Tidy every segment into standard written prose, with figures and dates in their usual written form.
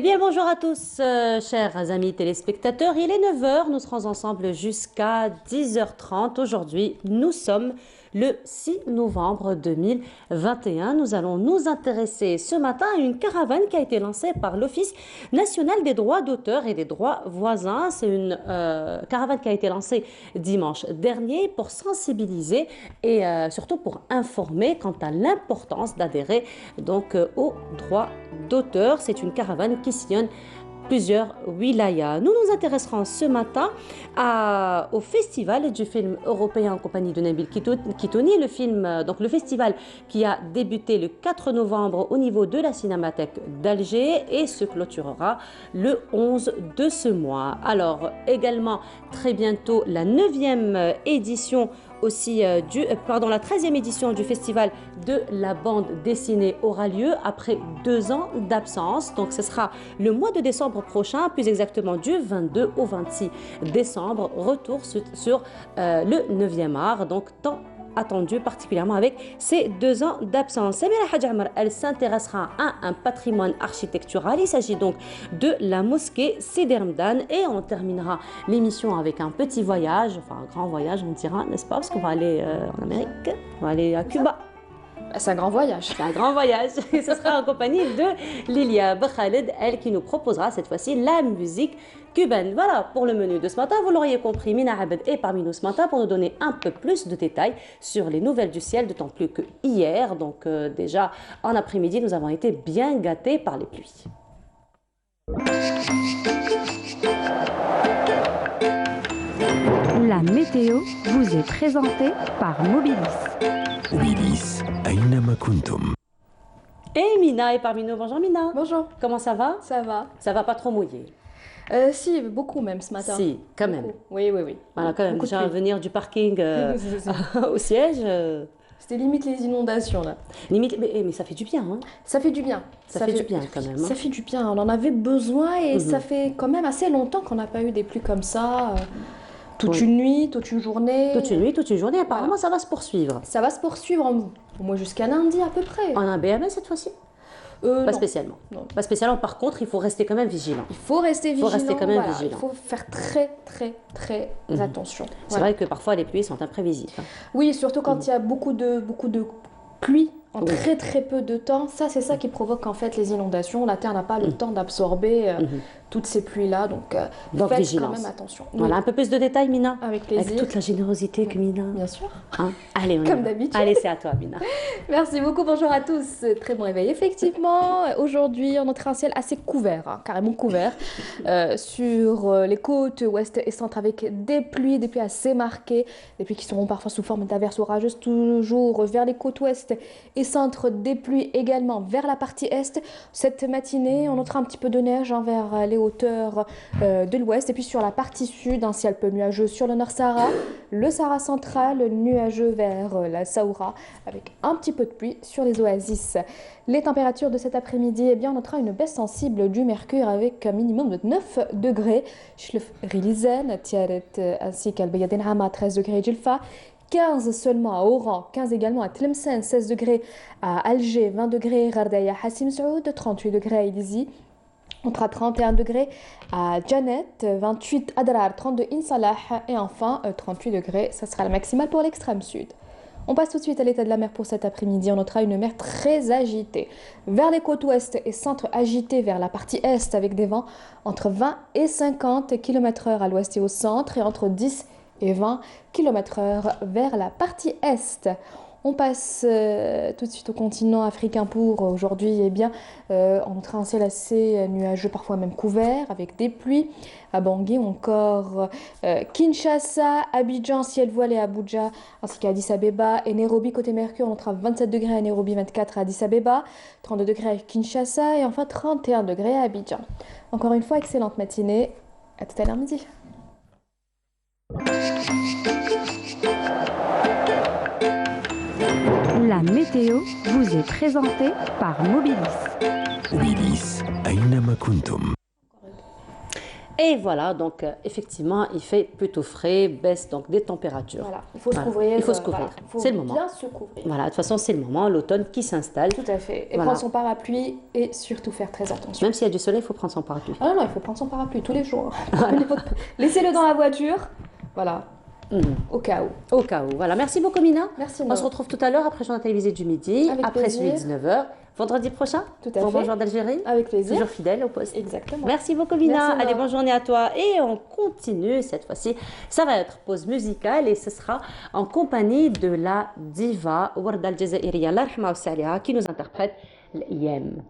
Eh bien, bonjour à tous, chers amis téléspectateurs. Il est 9 heures, nous serons ensemble jusqu'à 10h30. Aujourd'hui, nous sommes le 6 novembre 2021. Nous allons nous intéresser ce matin à une caravane qui a été lancée par l'Office national des droits d'auteur et des droits voisins. C'est une caravane qui a été lancée dimanche dernier pour sensibiliser et surtout pour informer quant à l'importance d'adhérer donc aux droits d'auteur. C'est une caravane qui sillonne plusieurs wilayas. Nous nous intéresserons ce matin au festival du film européen en compagnie de Nabil Kitoni, le festival qui a débuté le 4 novembre au niveau de la Cinémathèque d'Alger et se clôturera le 11 de ce mois. Alors également très bientôt la 9e édition aussi la 13e édition du festival de la bande dessinée aura lieu après 2 ans d'absence. Donc ce sera le mois de décembre prochain, plus exactement du 22 au 26 décembre. Retour sur le 9e art, donc tant attendu particulièrement avec ces 2 ans d'absence. Samira Hadj Amar, elle s'intéressera à un patrimoine architectural. Il s'agit donc de la mosquée Sidi Ramadan et on terminera l'émission avec un petit voyage, enfin un grand voyage on dira, n'est-ce pas, parce qu'on va aller en Amérique, on va aller à Cuba. C'est un grand voyage. C'est un grand voyage. Et ce sera en compagnie de Lilia Bekhaled, elle qui nous proposera cette fois-ci la musique cubaine. Voilà pour le menu de ce matin. Vous l'auriez compris, Mina Abed est parmi nous ce matin pour nous donner un peu plus de détails sur les nouvelles du ciel, d'autant plus que hier, donc déjà en après-midi, nous avons été bien gâtés par les pluies. La météo vous est présentée par Mobilis. Mobilis, أينما كنتم. Et Mina est parmi nous. Bonjour Mina. Bonjour. Comment ça va? Ça va. Ça va pas trop mouiller? Si, beaucoup même ce matin. Si, quand même. Beaucoup. Oui. Voilà, quand même. Beaucoup Déjà venir du parking au siège. C'était limite les inondations là. Limite, mais ça fait du bien. Hein. Ça fait du bien. Ça fait du bien quand même. Hein. Ça fait du bien. On en avait besoin et ça fait quand même assez longtemps qu'on n'a pas eu des pluies comme ça. Toute une nuit, toute une journée. Toute une nuit, toute une journée. Apparemment, ça va se poursuivre. Ça va se poursuivre au moins jusqu'à lundi à peu près. On a un BMS cette fois-ci? Pas spécialement. Non. Pas spécialement. Par contre, il faut rester quand même vigilant. Il faut rester vigilant. Vigilant. Il faut faire très attention. C'est vrai que parfois les pluies sont imprévisibles. Hein. Oui, surtout quand il y a beaucoup de pluie en très peu de temps. Ça, c'est ça qui provoque en fait les inondations. La Terre n'a pas le temps d'absorber toutes ces pluies-là. Donc faites vigilance. Quand même attention. Voilà, un peu plus de détails, Mina. Avec plaisir. Avec toute la générosité que Mina. Bien sûr. Hein, allez, comme d'habitude. Allez, c'est à toi, Mina. Merci beaucoup. Bonjour à tous. Très bon réveil. Effectivement, aujourd'hui, on a un ciel assez couvert, hein, carrément couvert, sur les côtes ouest et centre avec des pluies assez marquées, des pluies qui seront parfois sous forme d'averses orageuses, toujours vers les côtes ouest et centre, des pluies également vers la partie est. Cette matinée, on notera un petit peu de neige vers les hauteurs de l'ouest et puis sur la partie sud, un ciel peu nuageux sur le Nord Sahara, le Sahara central, nuageux vers la Saoura avec un petit peu de pluie sur les oasis. Les températures de cet après-midi, eh bien, on notera une baisse sensible du mercure avec un minimum de 9 degrés. Chlef Rilizen, Tiaret ainsi qu'Al-Bayadin Hama, 13 degrés Jilfa. 15 seulement à Oran, 15 également à Tlemcen, 16 degrés à Alger, 20 degrés Gardaya, Hassim Saoud, 38 degrés à Ilizi. On sera 31 degrés à Janet, 28 à Darar, 32 Insalah et enfin 38 degrés, ça sera le maximal pour l'extrême sud. On passe tout de suite à l'état de la mer pour cet après-midi. On notera une mer très agitée. Vers les côtes ouest et centre agité vers la partie est avec des vents entre 20 et 50 km/h à l'ouest et au centre et entre 10 et 20 km/h vers la partie est. On passe tout de suite au continent africain pour aujourd'hui. Eh bien, on notera un ciel assez nuageux, parfois même couvert, avec des pluies. À Bangui, encore Kinshasa, Abidjan, ciel voilé à Abuja, ainsi qu'à Addis Abeba. Et Nairobi, côté Mercure, on notera 27 degrés à Nairobi, 24 à Addis Abeba, 32 degrés à Kinshasa et enfin 31 degrés à Abidjan. Encore une fois, excellente matinée. À tout à l'heure midi. La météo vous est présentée par Mobilis. Mobilis, أينما كنتم. Et voilà, donc effectivement, il fait plutôt frais, baisse donc des températures. Voilà, il faut se Voilà. couvrir. Il faut se couvrir. Voilà, il faut C'est le moment. bien se couvrir. Voilà, de toute façon, c'est le moment, l'automne qui s'installe. Tout à fait. Et Voilà. prendre son parapluie et surtout faire très attention. Même s'il y a du soleil, il faut prendre son parapluie. Ah non, il faut prendre son parapluie tous les jours. Laissez-le dans la voiture. Voilà, au cas où. Au cas où. Voilà, merci beaucoup Mina. Merci, On Nour. se retrouve tout à l'heure après le journal télévisé du midi, Avec après celui de plaisir. 19h. Vendredi prochain, Tout à pour fait. Bonjour d'Algérie. Avec plaisir. Toujours fidèle au poste. Exactement. Merci beaucoup Mina. Merci, Allez, Nour. bonne journée à toi. Et on continue cette fois-ci. Ça va être pause musicale et ce sera en compagnie de la diva Warda Al-Jazairiya, Allah yarhamha wa salihha, qui nous interprète l'Iyam.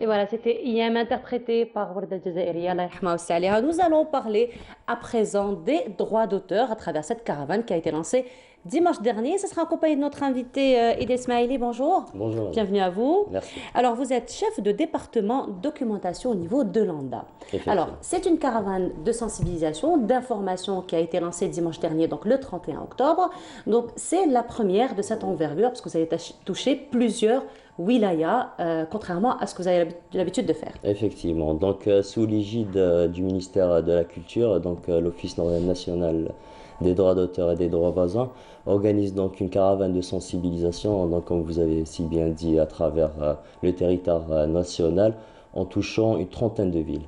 Et voilà, c'était Iyam interprété par Warda Jazairi, Allah yarhama wa salihah. Nous allons parler à présent des droits d'auteur à travers cette caravane qui a été lancée dimanche dernier. Ce sera accompagné de notre invité Ida Ismaili. Bonjour. Bonjour. Bienvenue à vous. Merci. Alors, vous êtes chef de département documentation au niveau de l'ANDA. Alors, c'est une caravane de sensibilisation, d'information qui a été lancée dimanche dernier, donc le 31 octobre. Donc, c'est la première de cette envergure parce que vous avez touché plusieurs wilaya, contrairement à ce que vous avez l'habitude de faire. Effectivement. Donc, sous l'égide du ministère de la Culture, donc l'Office national des droits d'auteur et des droits voisins organise donc une caravane de sensibilisation, donc, comme vous avez si bien dit, à travers le territoire national, en touchant une trentaine de villes.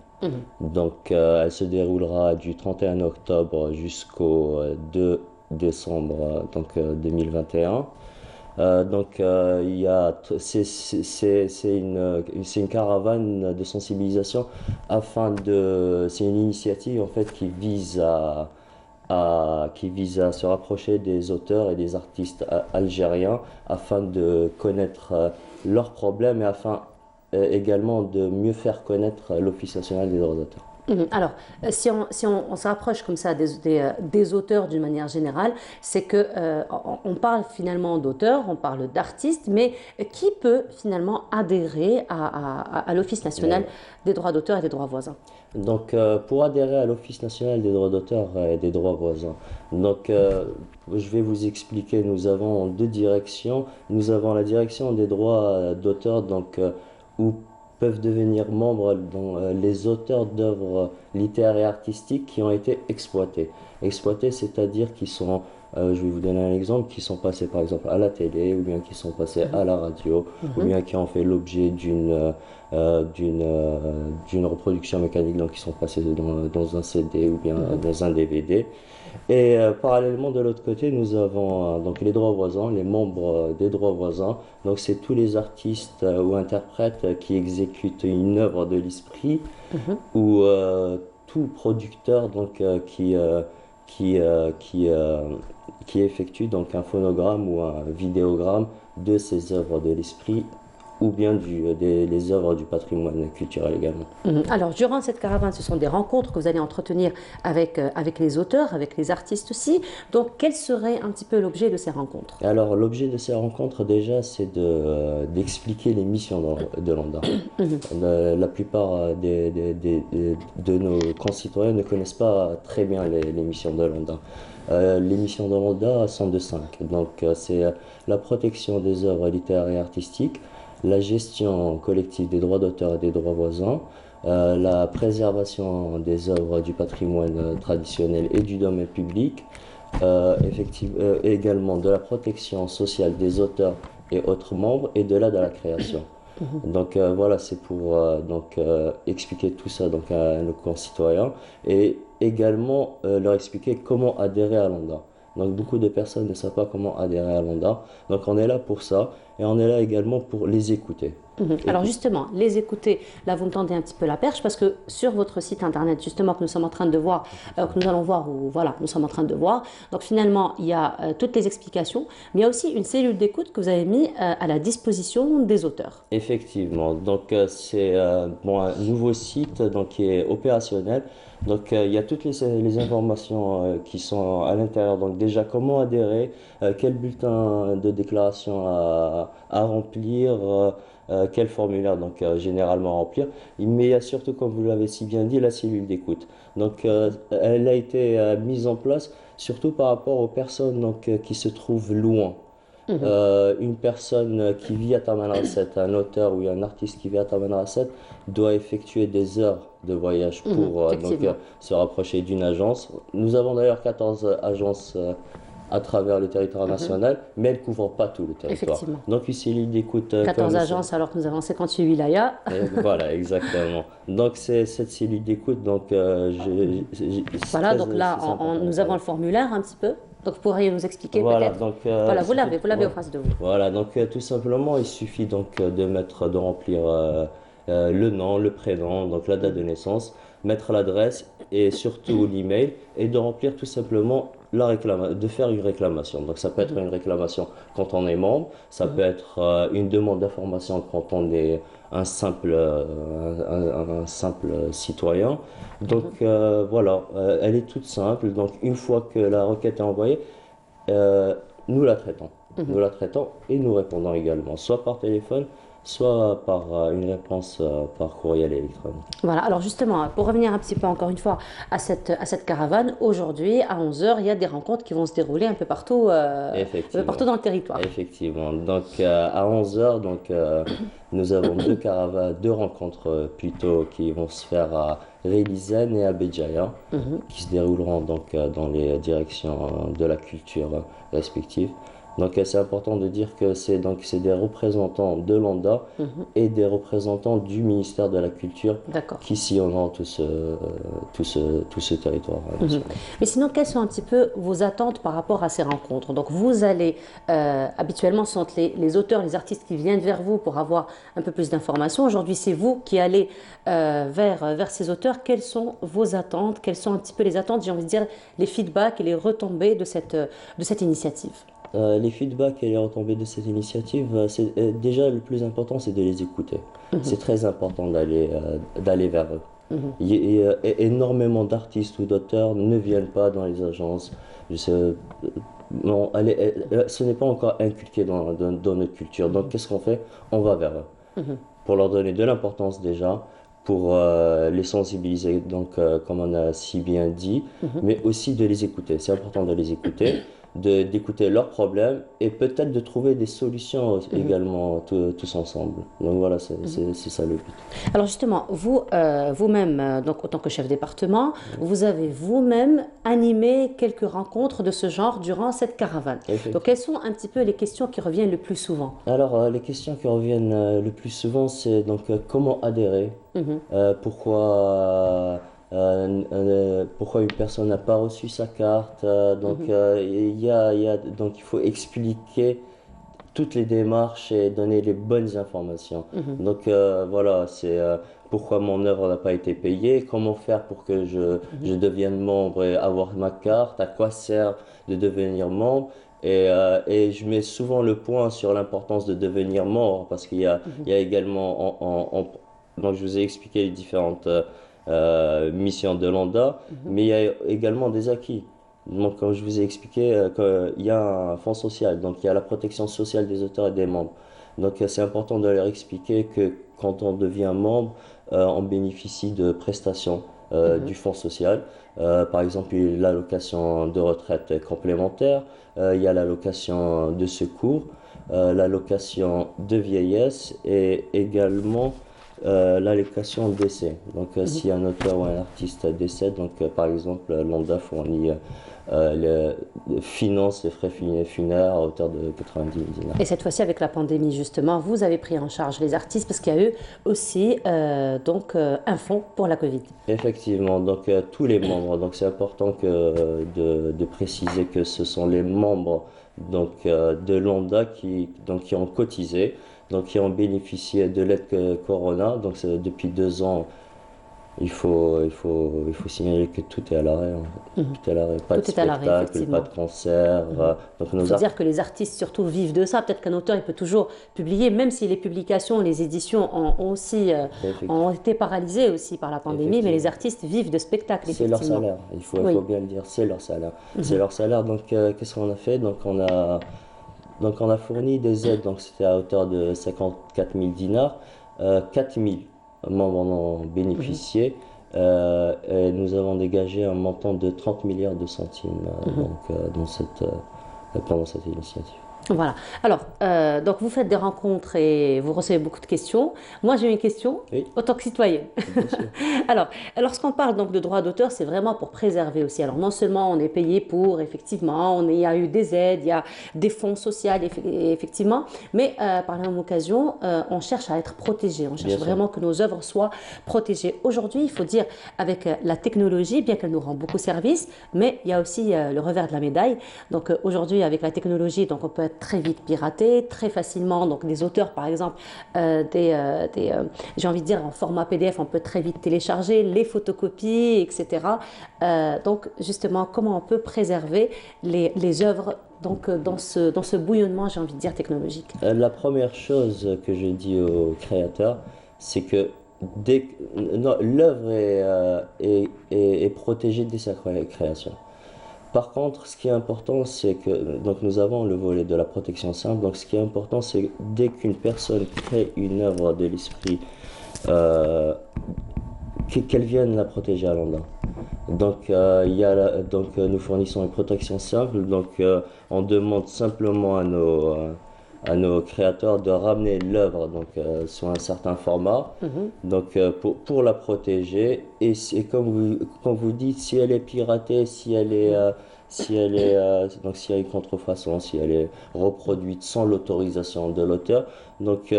Donc, elle se déroulera du 31 octobre jusqu'au 2 décembre 2021. C'est une caravane de sensibilisation c'est une initiative en fait qui vise à se rapprocher des auteurs et des artistes algériens afin de connaître leurs problèmes et afin également de mieux faire connaître l'Office national des droits d'auteur. Alors, si on se rapproche comme ça des auteurs d'une manière générale, c'est que on parle finalement d'auteurs, on parle d'artistes, mais qui peut finalement adhérer à l'Office national des droits d'auteur et des droits voisins? Donc, pour adhérer à l'Office national des droits d'auteur et des droits voisins, donc, je vais vous expliquer, nous avons deux directions. Nous avons la direction des droits d'auteur, donc, où peuvent devenir membres les auteurs d'œuvres littéraires et artistiques qui ont été exploités. Exploités, c'est-à-dire qui sont, je vais vous donner un exemple, qui sont passés par exemple à la télé, ou bien qui sont passés à la radio, ou bien qui ont fait l'objet d'une reproduction mécanique, donc qui sont passés dans un CD ou bien dans un DVD. Et parallèlement, de l'autre côté, nous avons donc les droits voisins, les membres des droits voisins. Donc, c'est tous les artistes ou interprètes qui exécutent une œuvre de l'esprit, ou tout producteur donc, qui effectue donc un phonogramme ou un vidéogramme de ces œuvres de l'esprit, ou bien les œuvres du patrimoine culturel également. Alors, durant cette caravane, ce sont des rencontres que vous allez entretenir avec les auteurs, avec les artistes aussi. Donc, quel serait un petit peu l'objet de ces rencontres? Alors, l'objet de ces rencontres, déjà, c'est d'expliquer les missions de l'ANDA. La plupart de nos concitoyens ne connaissent pas très bien les missions de l'ANDA. Les missions de l'ANDA sont de 5. Donc, c'est la protection des œuvres littéraires et artistiques, la gestion collective des droits d'auteur et des droits voisins, la préservation des œuvres du patrimoine traditionnel et du domaine public, également de la protection sociale des auteurs et autres membres et de l'aide à la création. Donc voilà, c'est pour expliquer tout ça donc, à nos concitoyens et également leur expliquer comment adhérer à l'ANDA. Donc beaucoup de personnes ne savent pas comment adhérer à l'ANDA. Donc on est là pour ça et on est là également pour les écouter. Alors justement, les écouter, là vous me tendez un petit peu la perche parce que sur votre site internet justement que nous sommes en train de voir, que nous allons voir, ou voilà, nous sommes en train de voir, donc finalement il y a toutes les explications, mais il y a aussi une cellule d'écoute que vous avez mis à la disposition des auteurs. Effectivement, donc c'est un nouveau site donc, qui est opérationnel. Donc il y a toutes les informations qui sont à l'intérieur. Donc déjà comment adhérer, quel bulletin de déclaration à remplir, quel formulaire donc généralement remplir. Mais il y a surtout, comme vous l'avez si bien dit, la cellule d'écoute. Donc elle a été mise en place surtout par rapport aux personnes donc, qui se trouvent loin. Une personne qui vit à Tamanrasset, un auteur ou un artiste qui vit à Tamanrasset doit effectuer des heures de voyage pour se rapprocher d'une agence. Nous avons d'ailleurs 14 agences à travers le territoire national, mais elles ne couvrent pas tout le territoire. Donc une cellule d'écoute... 14 agences alors que nous avons 58 wilayas. Voilà, exactement. Donc c'est cette cellule d'écoute. Donc, voilà, donc là nous avons le formulaire un petit peu. Donc, vous pourriez nous expliquer peut-être. Voilà, vous l'avez en face de vous. Voilà, donc tout simplement, il suffit donc de remplir le nom, le prénom, donc la date de naissance, mettre l'adresse et surtout l'email et de remplir tout simplement de faire une réclamation. Donc ça peut être une réclamation quand on est membre, ça peut être une demande d'information quand on est un simple citoyen. Donc voilà, elle est toute simple. Donc une fois que la requête est envoyée, nous la traitons. Nous la traitons et nous répondons également, soit par téléphone, soit par une réponse par courriel électronique. Voilà, alors justement, pour revenir un petit peu encore une fois à cette caravane, aujourd'hui à 11 heures, il y a des rencontres qui vont se dérouler un peu partout, partout dans le territoire. Effectivement. Donc à 11 heures, donc, nous avons deux rencontres plutôt qui vont se faire à Rélizen et à Béjaïa, qui se dérouleront donc dans les directions de la culture respectives. Donc c'est important de dire que c'est des représentants de l'ONDA et des représentants du ministère de la Culture qui sillonneront tout ce territoire. Mais sinon, quelles sont un petit peu vos attentes par rapport à ces rencontres? Donc vous allez, habituellement, ce sont les auteurs, les artistes qui viennent vers vous pour avoir un peu plus d'informations. Aujourd'hui, c'est vous qui allez vers ces auteurs. Quelles sont vos attentes? Quelles sont un petit peu les attentes, j'ai envie de dire, les feedbacks et les retombées de cette initiative? Les feedbacks et les retombées de cette initiative, déjà le plus important, c'est de les écouter. C'est très important d'aller vers eux. Énormément d'artistes ou d'auteurs ne viennent pas dans les agences. Non, ce n'est pas encore inculqué dans notre culture. Donc qu'est-ce qu'on fait? On va vers eux. Pour leur donner de l'importance déjà, pour les sensibiliser, donc comme on a si bien dit, mais aussi de les écouter. C'est important de les écouter. D'écouter leurs problèmes et peut-être de trouver des solutions également tous ensemble. Donc voilà, c'est ça le but. Alors justement, vous-même, donc en tant que chef département, vous avez vous-même animé quelques rencontres de ce genre durant cette caravane. Donc quelles sont un petit peu les questions qui reviennent le plus souvent? Alors les questions qui reviennent le plus souvent, c'est donc comment adhérer, pourquoi une personne n'a pas reçu sa carte. Donc il faut expliquer toutes les démarches et donner les bonnes informations. Donc voilà, c'est pourquoi mon œuvre n'a pas été payée, comment faire pour que je devienne membre et avoir ma carte, à quoi sert de devenir membre. Et je mets souvent le point sur l'importance de devenir membre parce qu'il y a également, donc je vous ai expliqué les différentes mission de l'ONDA, mais il y a également des acquis. Donc, comme je vous ai expliqué, il y a un fonds social, donc il y a la protection sociale des auteurs et des membres. Donc, c'est important de leur expliquer que quand on devient membre, on bénéficie de prestations du fonds social. Par exemple, l'allocation de retraite complémentaire, il y a l'allocation de secours, l'allocation de vieillesse et également l'allocation décès. Donc si un auteur ou un artiste décède, donc par exemple l'ONDA fournit finance les frais funéraires à hauteur de 90 dinars. Et cette fois-ci avec la pandémie justement, vous avez pris en charge les artistes parce qu'il y a eu aussi un fonds pour la Covid. Effectivement, donc tous les membres, donc c'est important de préciser que ce sont les membres de l'ONDA qui ont cotisé, donc qui ont bénéficié de l'aide Corona. Donc depuis 2 ans, il faut signaler que tout est à l'arrêt. Tout est à l'arrêt, pas de spectacle, pas de concert. Il faut dire que les artistes surtout vivent de ça. Peut-être qu'un auteur il peut toujours publier, même si les publications, les éditions ont été paralysées aussi par la pandémie, mais les artistes vivent de spectacles. C'est leur salaire, il faut bien le dire, c'est leur salaire. C'est leur salaire, donc qu'est-ce qu'on a fait? Donc on a fourni des aides, donc c'était à hauteur de 54 000 dinars, 4 000 membres en ont bénéficié, et nous avons dégagé un montant de 30 milliards de centimes pendant cette initiative. Voilà. Alors, donc vous faites des rencontres et vous recevez beaucoup de questions. Moi, j'ai une question en tant que citoyenne. Alors, lorsqu'on parle donc de droits d'auteur, c'est vraiment pour préserver aussi. Alors, non seulement on est payé pour, effectivement, il y a eu des aides, il y a des fonds sociaux, effectivement, mais par la même occasion, on cherche à être protégé. On cherche vraiment que nos œuvres soient protégées. Aujourd'hui, il faut dire, avec la technologie, bien qu'elle nous rend beaucoup service, mais il y a aussi le revers de la médaille. Donc, aujourd'hui, avec la technologie, donc on peut être être très vite piraté, très facilement. Donc des auteurs, par exemple, j'ai envie de dire en format PDF, on peut très vite télécharger les photocopies, etc. Donc justement, comment on peut préserver les œuvres donc, dans ce bouillonnement, j'ai envie de dire, technologique? La première chose que je dis aux créateurs, c'est que l'œuvre est protégée dès sa création. Par contre, ce qui est important, c'est que donc nous avons le volet de la protection simple. Donc, ce qui est important, c'est dès qu'une personne crée une œuvre de l'esprit, qu'elle vienne la protéger à l'endroit. Donc, nous fournissons une protection simple. Donc, on demande simplement à nos créateurs de ramener l'œuvre sous un certain format, donc pour la protéger. Et comme vous dites, si elle est piratée, si elle est s'il y a une contrefaçon, si elle est reproduite sans l'autorisation de l'auteur, donc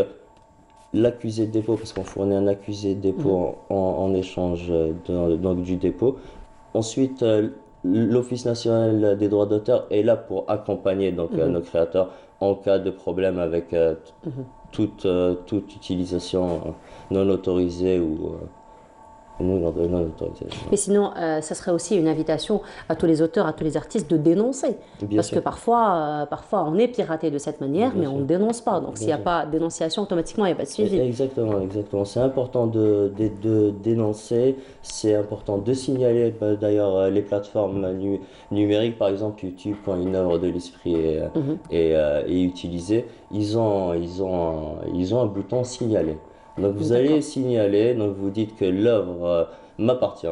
l'accusé de dépôt, parce qu'on fournit un accusé de dépôt en échange du dépôt. Ensuite, l'Office national des droits d'auteur est là pour accompagner nos créateurs en cas de problème avec toute utilisation non autorisée ou non autorisée. Mais sinon, ça serait aussi une invitation à tous les auteurs, à tous les artistes de dénoncer. Bien Parce sûr. que parfois on est piraté de cette manière, Bien mais sûr. on ne dénonce pas. Donc s'il n'y a sûr. pas de dénonciation, automatiquement, il n'y a pas de suivi. Exactement. C'est important de dénoncer, c'est important de signaler. D'ailleurs, les plateformes numériques, par exemple YouTube, quand une œuvre de l'esprit est utilisée, ils ont un bouton signaler. Donc vous allez signaler, donc vous dites que l'œuvre m'appartient.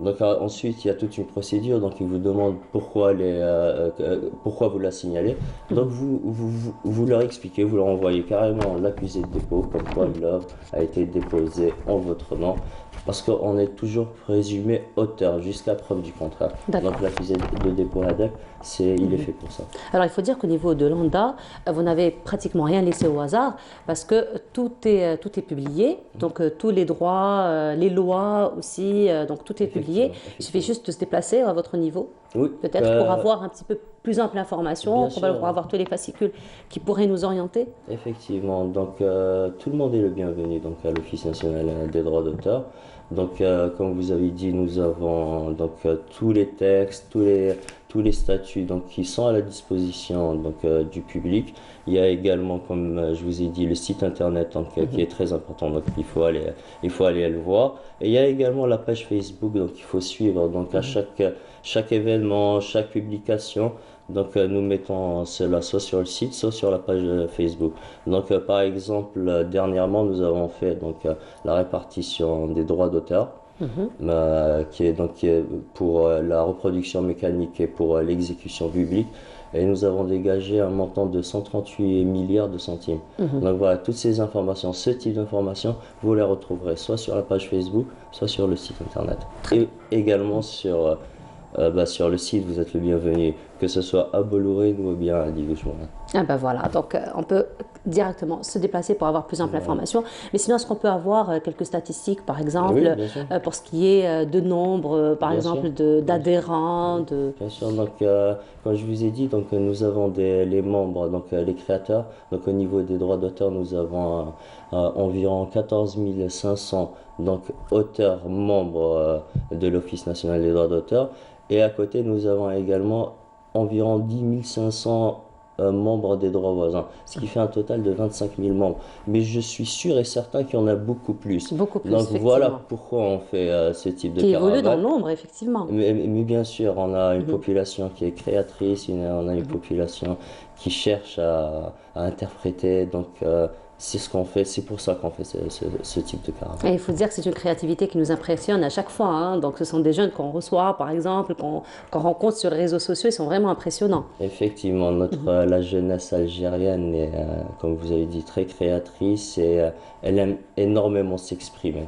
Donc ensuite, il y a toute une procédure, donc ils vous demandent pourquoi vous la signalez. Donc vous leur expliquez, vous leur envoyez carrément l'accusé de dépôt, comme quoi l'œuvre a été déposée en votre nom, parce qu'on est toujours présumé auteur jusqu'à preuve du contraire. Donc l'accusé de dépôt ADEC, il est fait pour ça. Alors il faut dire qu'au niveau de l'ANDA, vous n'avez pratiquement rien laissé au hasard, parce que tout est publié, donc tous les droits, les lois aussi, donc tout est publié. Il suffit juste de se déplacer à votre niveau, Oui, peut-être pour avoir un petit peu plus ample information, pour avoir tous les fascicules qui pourraient nous orienter. Effectivement, donc tout le monde est le bienvenu donc, à l'Office national des droits d'auteur. Donc comme vous avez dit, nous avons tous les textes, tous les statuts donc, qui sont à la disposition du public. Il y a également, comme je vous ai dit, le site internet qui est très important, donc il faut aller le voir. Et il y a également la page Facebook, donc il faut suivre donc, à chaque événement, chaque publication. Donc nous mettons cela soit sur le site, soit sur la page Facebook. Donc par exemple, dernièrement, nous avons fait la répartition des droits d'auteur. Qui est pour la reproduction mécanique et pour l'exécution publique. Et nous avons dégagé un montant de 138 milliards de centimes. Donc voilà, toutes ces informations, ce type d'informations, vous les retrouverez soit sur la page Facebook, soit sur le site internet. Et également sur le site, vous êtes le bienvenu, que ce soit à Bolloré ou bien à Digoujmouna. Ah ben voilà, donc on peut directement se déplacer pour avoir plus ample information. Mais sinon, est-ce qu'on peut avoir quelques statistiques, par exemple, Oui, pour ce qui est de nombre, par exemple, d'adhérents Bien sûr, donc comme je vous ai dit, donc, nous avons les membres, donc les créateurs. Donc au niveau des droits d'auteur, nous avons environ 14 500 donc, auteurs membres de l'Office national des droits d'auteur. Et à côté, nous avons également environ 10 500 membres des droits voisins, ce qui fait un total de 25 000 membres. Mais je suis sûr et certain qu'il y en a beaucoup plus. Beaucoup plus, donc voilà pourquoi on fait ce type de caravane. Qui évolue dans le nombre, effectivement. Mais bien sûr, on a une population qui est créatrice, on a une population qui cherche à interpréter. Donc c'est ce qu'on fait, c'est pour ça qu'on fait ce type de caravane. Et il faut dire que c'est une créativité qui nous impressionne à chaque fois. Hein. Donc ce sont des jeunes qu'on reçoit, par exemple, qu'on rencontre sur les réseaux sociaux, ils sont vraiment impressionnants. Effectivement, la jeunesse algérienne est, comme vous avez dit, très créatrice et elle aime énormément s'exprimer.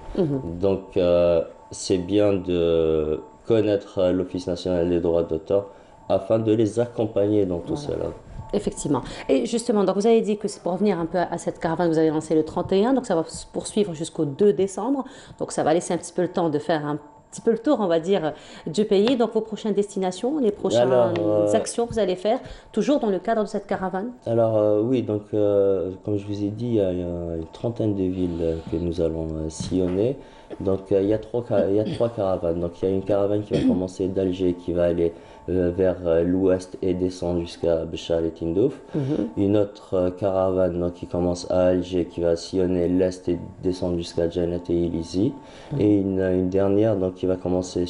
Donc c'est bien de connaître l'Office national des droits d'auteur afin de les accompagner dans tout cela. Effectivement. Et justement, donc vous avez dit que c'est pour revenir un peu à cette caravane, vous avez lancé le 31, donc ça va se poursuivre jusqu'au 2 décembre. Donc ça va laisser un petit peu le temps de faire un petit peu le tour, on va dire, du pays. Donc, vos prochaines destinations, les prochaines actions que vous allez faire, toujours dans le cadre de cette caravane? Alors oui, donc comme je vous ai dit, il y a une trentaine de villes que nous allons sillonner. Donc il y a il y a trois caravanes. Donc il y a une caravane qui va commencer d'Alger, qui va aller vers l'ouest et descendre jusqu'à Béchar et Tindouf. Une autre caravane donc, qui commence à Alger, qui va sillonner l'est et descendre jusqu'à Djennet et Ilizi. Et une dernière donc, qui va commencer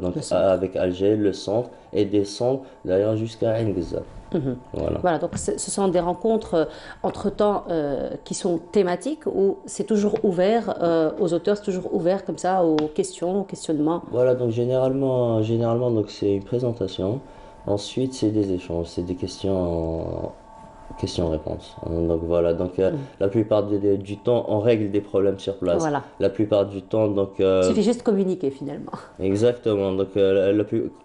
donc, avec Alger, le centre, et descendre d'ailleurs jusqu'à Ain Ghazal. Voilà. Voilà, donc ce sont des rencontres entre-temps qui sont thématiques ou c'est toujours ouvert aux auteurs, c'est toujours ouvert comme ça aux questions, aux questionnements? Voilà, donc généralement donc c'est une présentation. Ensuite, c'est des échanges, c'est des questions-réponses. Donc voilà, donc la plupart du temps, on règle des problèmes sur place. Voilà. La plupart du temps, donc... Il suffit juste de communiquer finalement. Exactement, donc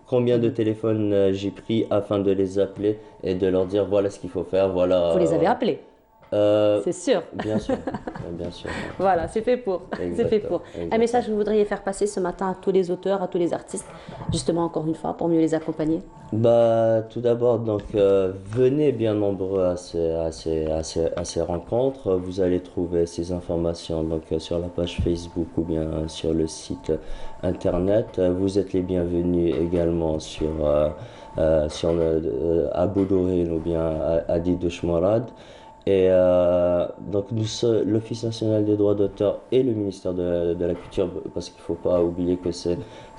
combien de téléphones j'ai pris afin de les appeler et de leur dire voilà ce qu'il faut faire, voilà... Vous les avez appelés, c'est sûr. Bien sûr, bien sûr. Voilà, c'est fait pour. C'est fait pour. Un message que vous voudriez faire passer ce matin à tous les auteurs, à tous les artistes, justement encore une fois, pour mieux les accompagner? Bah, tout d'abord, donc venez bien nombreux à ces rencontres. Vous allez trouver ces informations donc, sur la page Facebook ou bien sur le site internet. Vous êtes les bienvenus également sur à Boudourin ou bien à Didouche Morad. Et donc l'Office national des droits d'auteur et le ministère de la Culture, parce qu'il ne faut pas oublier que ça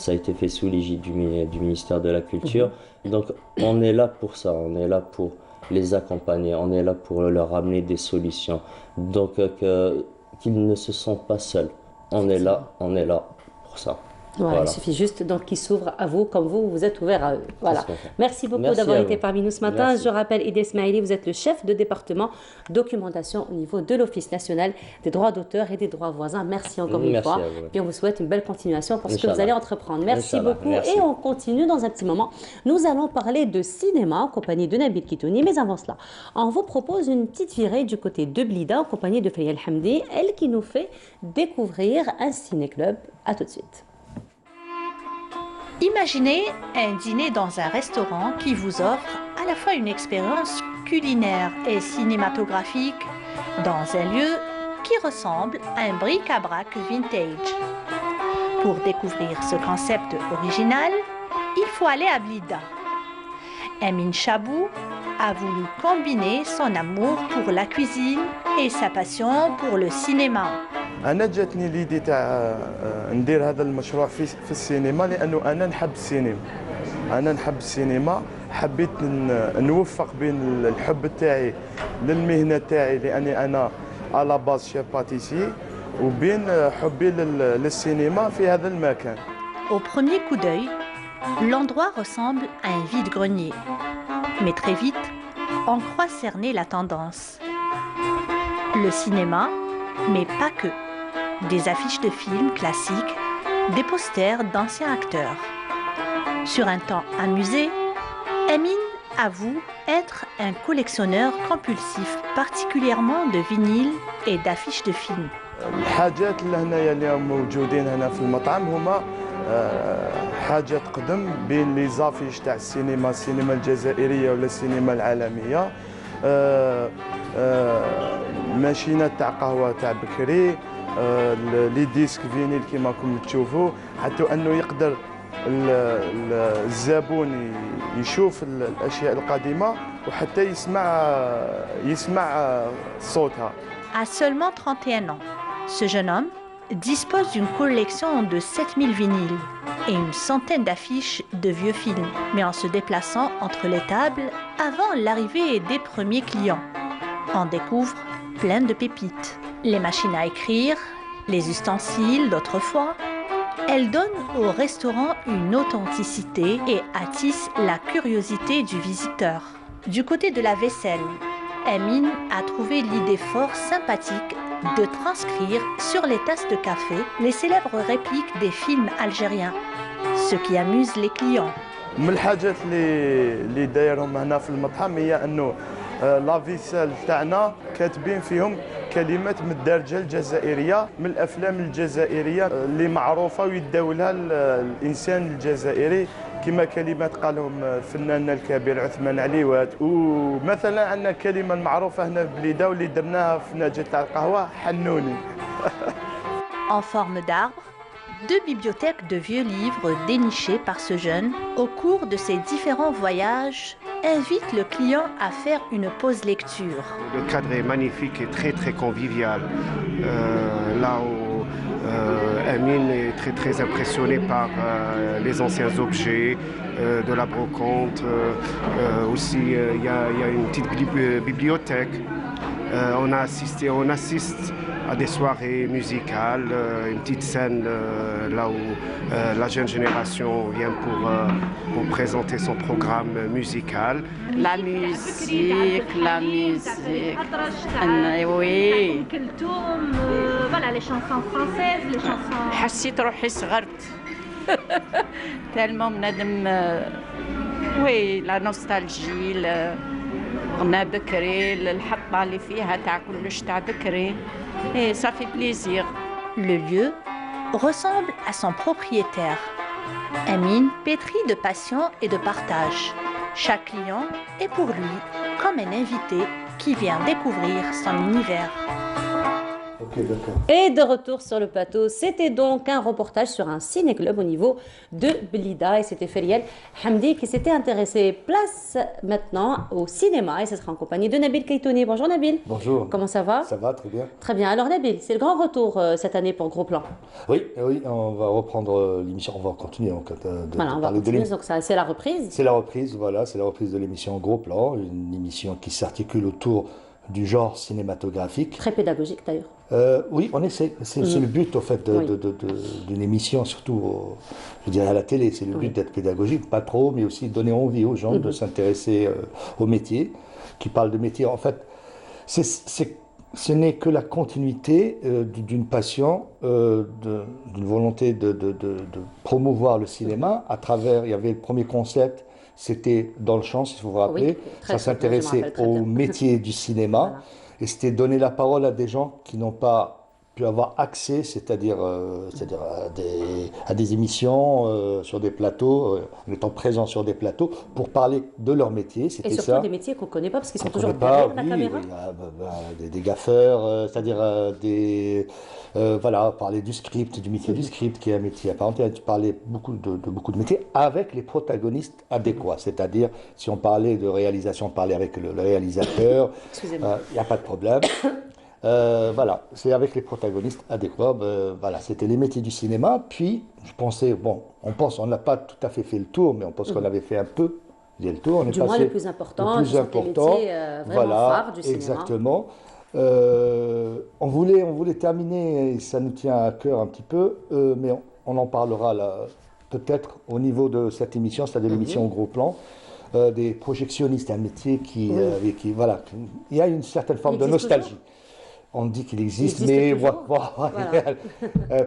a été fait sous l'égide du ministère de la Culture. Donc on est là pour ça, on est là pour les accompagner, on est là pour leur amener des solutions. Donc qu'ils ne se sentent pas seuls. On est là pour ça. Voilà. Il suffit juste donc qu'ils s'ouvrent à vous comme vous êtes ouvert à eux. Voilà. Merci beaucoup d'avoir été parmi nous ce matin. Merci. Je rappelle, Ida Ismaili, vous êtes le chef de département documentation au niveau de l'Office national des droits d'auteur et des droits voisins. Merci encore une fois. Puis on vous souhaite une belle continuation pour ce que vous allez entreprendre. Merci beaucoup. Et on continue dans un petit moment. Nous allons parler de cinéma en compagnie de Nabil Kitouni. Mais avant cela, on vous propose une petite virée du côté de Blida en compagnie de Fayal Hamdi, elle qui nous fait découvrir un ciné-club. À tout de suite. Imaginez un dîner dans un restaurant qui vous offre à la fois une expérience culinaire et cinématographique dans un lieu qui ressemble à un bric-à-brac vintage. Pour découvrir ce concept original, il faut aller à Blida. Amin Chabou a voulu combiner son amour pour la cuisine et sa passion pour le cinéma. أنا جاتني ليدي تاع ندير هذا المشروع في السينما لأنه أنا نحب السينما. أنا نحب السينما، حبيت نوفق بين الحب تاعي للمهنة تاعي لأني أنا على باز شيف باتيسي وبين حبي للسينما في هذا المكان. Au premier coup d'œil, l'endroit ressemble à un vide-grenier. Mais très vite, on croit cerner la tendance. Le cinéma, mais pas que. Des affiches de films classiques, des posters d'anciens acteurs. Sur un temps amusé, Amin avoue être un collectionneur compulsif, particulièrement de vinyles et d'affiches de films. الحاجات اللي هنايا اللي موجودين هنا في المطعم هما حاجات قدم بين لي زافيش تاع السينما الجزائريه ولا السينما العالميه. ماشينات تاع قهوه تاع بكري، لي ديسك فينيل كيما راكم تشوفوا، حتى انه يقدر الزبون يشوف الاشياء القديمه وحتى يسمع صوتها. À seulement 31 ans, ce jeune homme dispose d'une collection de 7000 vinyles et une centaine d'affiches de vieux films, mais en se déplaçant entre les tables avant l'arrivée des premiers clients. On découvre plein de pépites. Les machines à écrire, les ustensiles d'autrefois, elles donnent au restaurant une authenticité et attissent la curiosité du visiteur. Du côté de la vaisselle, Amin a trouvé l'idée fort sympathique de transcrire sur les tasses de café les célèbres répliques des films algériens, ce qui amuse les clients. من الحاجات اللي دايرهم هنا في المطعم هي انه لا فيسال تاعنا كاتبين فيهم كلمات مدارجه الجزائريه من الافلام الجزائريه اللي معروفه ويداولها الانسان الجزائري، كما كلمات قالهم فناننا الكبير عثمان عليوات. ومثلا عندنا كلمه معروفه هنا في بليده واللي درناها في نجاة تاع القهوه، حنوني. En forme d'arbre, deux bibliothèques de vieux livres dénichés par ce jeune au cours de ses différents voyages invitent le client à faire une pause lecture. Le cadre est magnifique et très très convivial. Là où Amine est très impressionné par les anciens objets, de la brocante. Aussi, il y a une petite bibliothèque. On assiste à des soirées musicales, une petite scène là où la jeune génération vient pour présenter son programme musical. La musique, oui. Voilà, les chansons françaises, les chansons... حسيت روحي صغرت. tellement بنادم وي لا نوستالجي غنى بكري الحطة اللي فيها تاع كلش تاع بكري. Et ça fait plaisir. Le lieu ressemble à son propriétaire. Amine pétrit de passion et de partage. Chaque client est pour lui comme un invité qui vient découvrir son univers. Et de retour sur le plateau, c'était donc un reportage sur un ciné-club au niveau de Blida. Et c'était Feriel Hamdi qui s'était intéressé. Place maintenant au cinéma et ce sera en compagnie de Nabil Keitouni. Bonjour Nabil. Bonjour. Comment ça va? Ça va, très bien. Très bien. Alors Nabil, c'est le grand retour cette année pour Gros Plan. Oui, on va reprendre l'émission, on va continuer en fait, voilà, on va continuer, donc c'est la reprise. C'est la reprise, voilà, c'est la reprise de l'émission Gros Plan, une émission qui s'articule autour du genre cinématographique. Très pédagogique d'ailleurs. Oui, on essaie. C'est le but, en fait, d'une émission, surtout, je dirais, à la télé. C'est le but d'être pédagogique, pas trop, mais aussi donner envie aux gens de s'intéresser au métier, qui parle de métier. En fait, ce n'est que la continuité d'une passion, d'une volonté de promouvoir le cinéma à travers. Il y avait le premier concept. C'était dans le champ, si vous vous rappelez. Oui, ça s'intéressait au métier du cinéma. Voilà. Et c'était donner la parole à des gens qui n'ont pas pu avoir accès, c'est-à-dire à des émissions sur des plateaux, en étant présents sur des plateaux, pour parler de leur métier. C'était ça. Et surtout des métiers qu'on ne connaît pas, parce qu'ils sont toujours derrière la caméra. Des gaffeurs, c'est-à-dire voilà, parler du script, du métier du script, qui est un métier à part entière. Tu parlais beaucoup de métiers avec les protagonistes adéquats. C'est-à-dire, si on parlait de réalisation, on parlait avec le réalisateur, il n'y a pas de problème. Voilà, c'est avec les protagonistes adéquats. Voilà, c'était les métiers du cinéma. Puis, je pensais, bon, on n'a pas tout à fait fait le tour, mais on pense qu'on avait fait un peu le tour. Du moins le plus important, les métiers vraiment phares du cinéma. Exactement. On voulait terminer, et ça nous tient à cœur un petit peu, mais on en parlera là, peut-être au niveau de cette émission, c'est-à-dire l'émission Gros Plan. Des projectionnistes, un métier qui voilà, il y a une certaine forme de nostalgie. Toujours. On dit qu'il existe, mais voilà.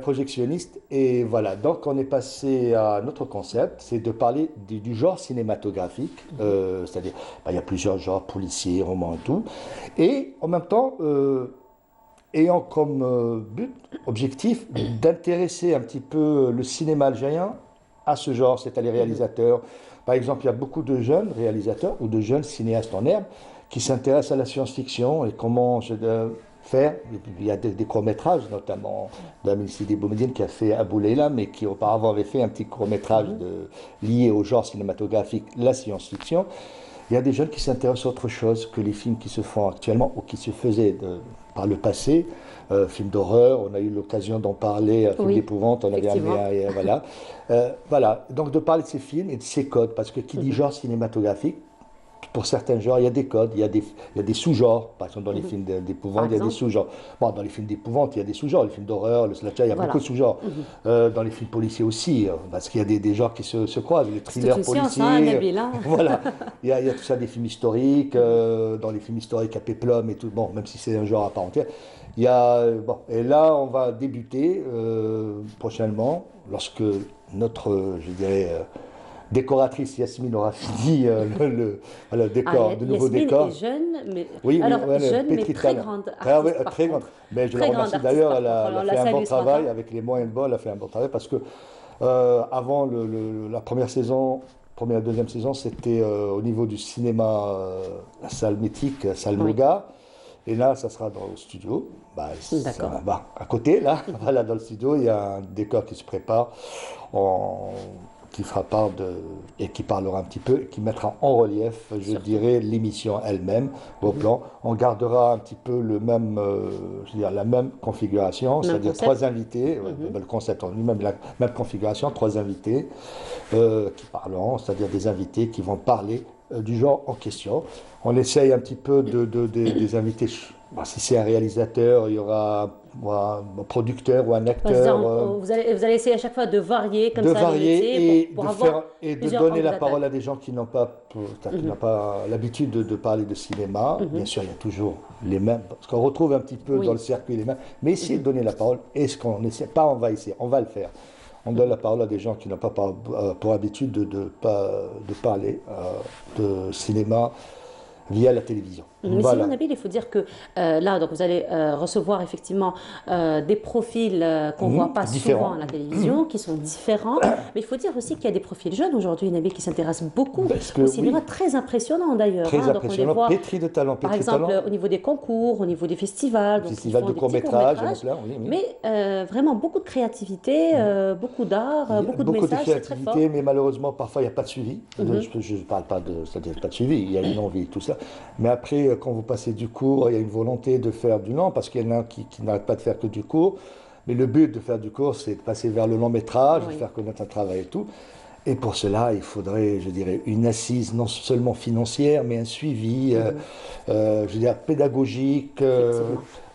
Projectionniste. Et voilà, donc on est passé à notre concept, c'est de parler du genre cinématographique, c'est-à-dire, il y a plusieurs genres, policiers, romans et tout. Et en même temps, ayant comme but, objectif, d'intéresser un petit peu le cinéma algérien à ce genre, c'est-à-dire les réalisateurs. Par exemple, il y a beaucoup de jeunes réalisateurs ou de jeunes cinéastes en herbe qui s'intéressent à la science-fiction et comment faire. Il y a des courts-métrages, notamment d'Amin Sidi Boumediene qui a fait Abou Leila, mais qui auparavant avait fait un petit court-métrage lié au genre cinématographique, la science-fiction. Il y a des jeunes qui s'intéressent à autre chose que les films qui se font actuellement ou qui se faisaient par le passé. Films d'horreur, on a eu l'occasion d'en parler, films d'épouvante, on avait amené, voilà. Voilà, donc de parler de ces films et de ces codes, parce que qui dit genre cinématographique, pour certains genres, il y a des codes, il y a des sous-genres. Par exemple, dans les films d'épouvante, il y a des sous-genres. Bon, dans les films d'épouvante, il y a des sous-genres. Les films d'horreur, le slasher, il y a beaucoup de sous-genres. Dans les films policiers aussi, parce qu'il y a des genres qui se croisent. Les thrillers policiers. Voilà. Il y a tout ça, des films historiques. Dans les films historiques à péplum et tout. Bon, même si c'est un genre à part entière. Il y a, et là, on va débuter prochainement, lorsque notre, je dirais, décoratrice Yasmine aura fini le décor, de nouveau Yasmine décor. est jeune, mais Oui, alors ouais, jeune, mais pétrie très talent. grande Ah ouais, artiste, par très contre. grande. Mais je Très la grande remercie artiste, d'ailleurs, par elle a, contre. elle a On la fait un salue bon ce matin. travail avec les moyens de bord, elle a fait un bon travail parce que avant la première saison, première et deuxième saison, c'était au niveau du cinéma, la salle mythique, la salle Oui. Moga. Et là, ça sera dans le studio. D'accord. À côté, là, voilà, dans le studio, il y a un décor qui se prépare, qui fera part et qui parlera un petit peu, qui mettra en relief, je dirais, l'émission elle-même, au plan. On gardera un petit peu je veux dire, la même configuration, c'est-à-dire concept. 3 invités, le concept en lui-même, la même configuration, 3 invités qui parleront, c'est-à-dire des invités qui vont parler du genre en question. On essaye un petit peu des invités. Si c'est un réalisateur, il y aura un producteur ou un acteur. Vous allez essayer à chaque fois de varier comme de ça varier les métiers et pour de avoir plusieurs donner angles la d'attaque. parole à des gens qui n'ont pas, l'habitude de parler de cinéma. Bien sûr, il y a toujours les mêmes, parce qu'on retrouve un petit peu dans le circuit les mêmes, mais essayer de donner la parole. Est-ce qu'on n'essaie pas, on va essayer, on va le faire. On donne la parole à des gens qui n'ont pas pour habitude de parler de cinéma via la télévision. Mais Voilà. sinon, Nabil, il faut dire que là, donc vous allez recevoir effectivement des profils qu'on ne voit pas différents. souvent à la télévision, qui sont différents. Mais il faut dire aussi qu'il y a des profils jeunes aujourd'hui, Nabil, qui s'intéressent beaucoup au cinéma, très impressionnant d'ailleurs. Très Donc impressionnant, on les voit, pétri de talent. par exemple, au niveau des concours, au niveau des festivals. Festival de court-métrage, mais vraiment beaucoup de créativité, beaucoup d'art, beaucoup de messages, c'est très fort. Mais malheureusement, parfois, il n'y a pas de suivi. Je ne parle pas c'est-à-dire pas de suivi, il y a une envie, tout ça. Mais après, quand vous passez du cours, il y a une volonté de faire du long, parce qu'il y en a qui n'arrêtent pas de faire que du cours. Mais le but de faire du cours, c'est de passer vers le long métrage, de faire connaître un travail et tout. Et pour cela, il faudrait, je dirais, une assise non seulement financière, mais un suivi, je veux dire, pédagogique.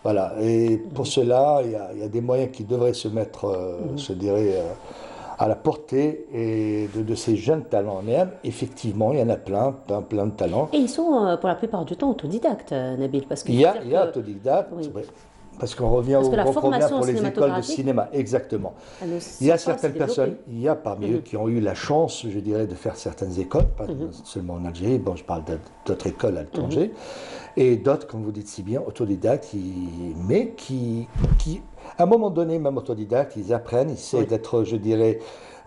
Voilà. Et pour cela, il y a des moyens qui devraient se mettre, je dirais, à la portée de ces jeunes talents. Mais effectivement, il y en a plein de talents. Et ils sont pour la plupart du temps autodidactes, Nabil, parce il y a autodidactes, parce qu'on revient au gros problème pour les écoles de cinéma, exactement. Il y a certaines personnes, il y a parmi eux qui ont eu la chance, je dirais, de faire certaines écoles, pas seulement en Algérie, bon, je parle d'autres écoles à l'étranger, et d'autres, comme vous dites si bien, autodidactes, mais qui à un moment donné, même autodidactes, ils apprennent, ils essaient d'être, je dirais,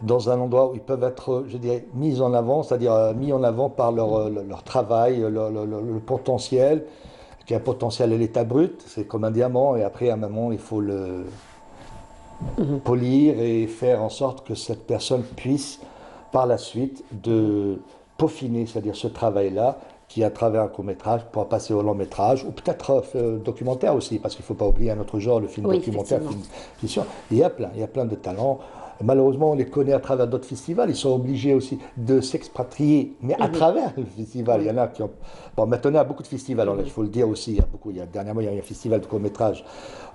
dans un endroit où ils peuvent être, je dirais, mis en avant, c'est-à-dire mis en avant par leur travail, le potentiel, qui est un potentiel à l'état brut, c'est comme un diamant, et après, à un moment, il faut le polir et faire en sorte que cette personne puisse, par la suite, de peaufiner, c'est-à-dire ce travail-là, qui, à travers un court-métrage, pourra passer au long-métrage, ou peut-être documentaire aussi, parce qu'il ne faut pas oublier un autre genre, le film documentaire, film fiction. Il y a plein de talents. Malheureusement, on les connaît à travers d'autres festivals. Ils sont obligés aussi de s'expatrier, mais à travers le festival. Il y en a qui ont... Bon, maintenant, il y a beaucoup de festivals, alors, il faut le dire aussi. Dernièrement, il y a eu un festival de court-métrage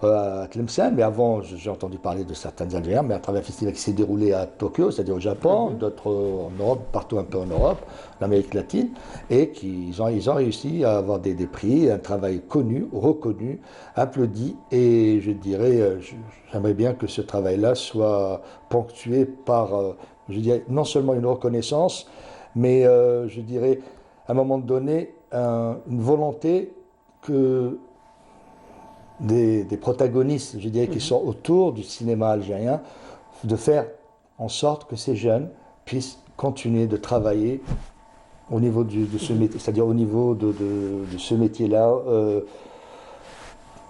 à Tlemcen, mais avant, j'ai entendu parler de certains Algériens, mais à travers un festival qui s'est déroulé à Tokyo, c'est-à-dire au Japon, d'autres en Europe, partout un peu en Europe, en Amérique latine, et ils ont réussi à avoir des prix, un travail connu, reconnu, applaudi, et je dirais, j'aimerais bien que ce travail-là soit ponctué par, je dirais, non seulement une reconnaissance, mais je dirais, à un moment donné, une volonté que des protagonistes, je dirais, qui sont autour du cinéma algérien, de faire en sorte que ces jeunes puissent continuer de travailler au niveau de ce métier, c'est-à-dire au niveau de ce métier-là,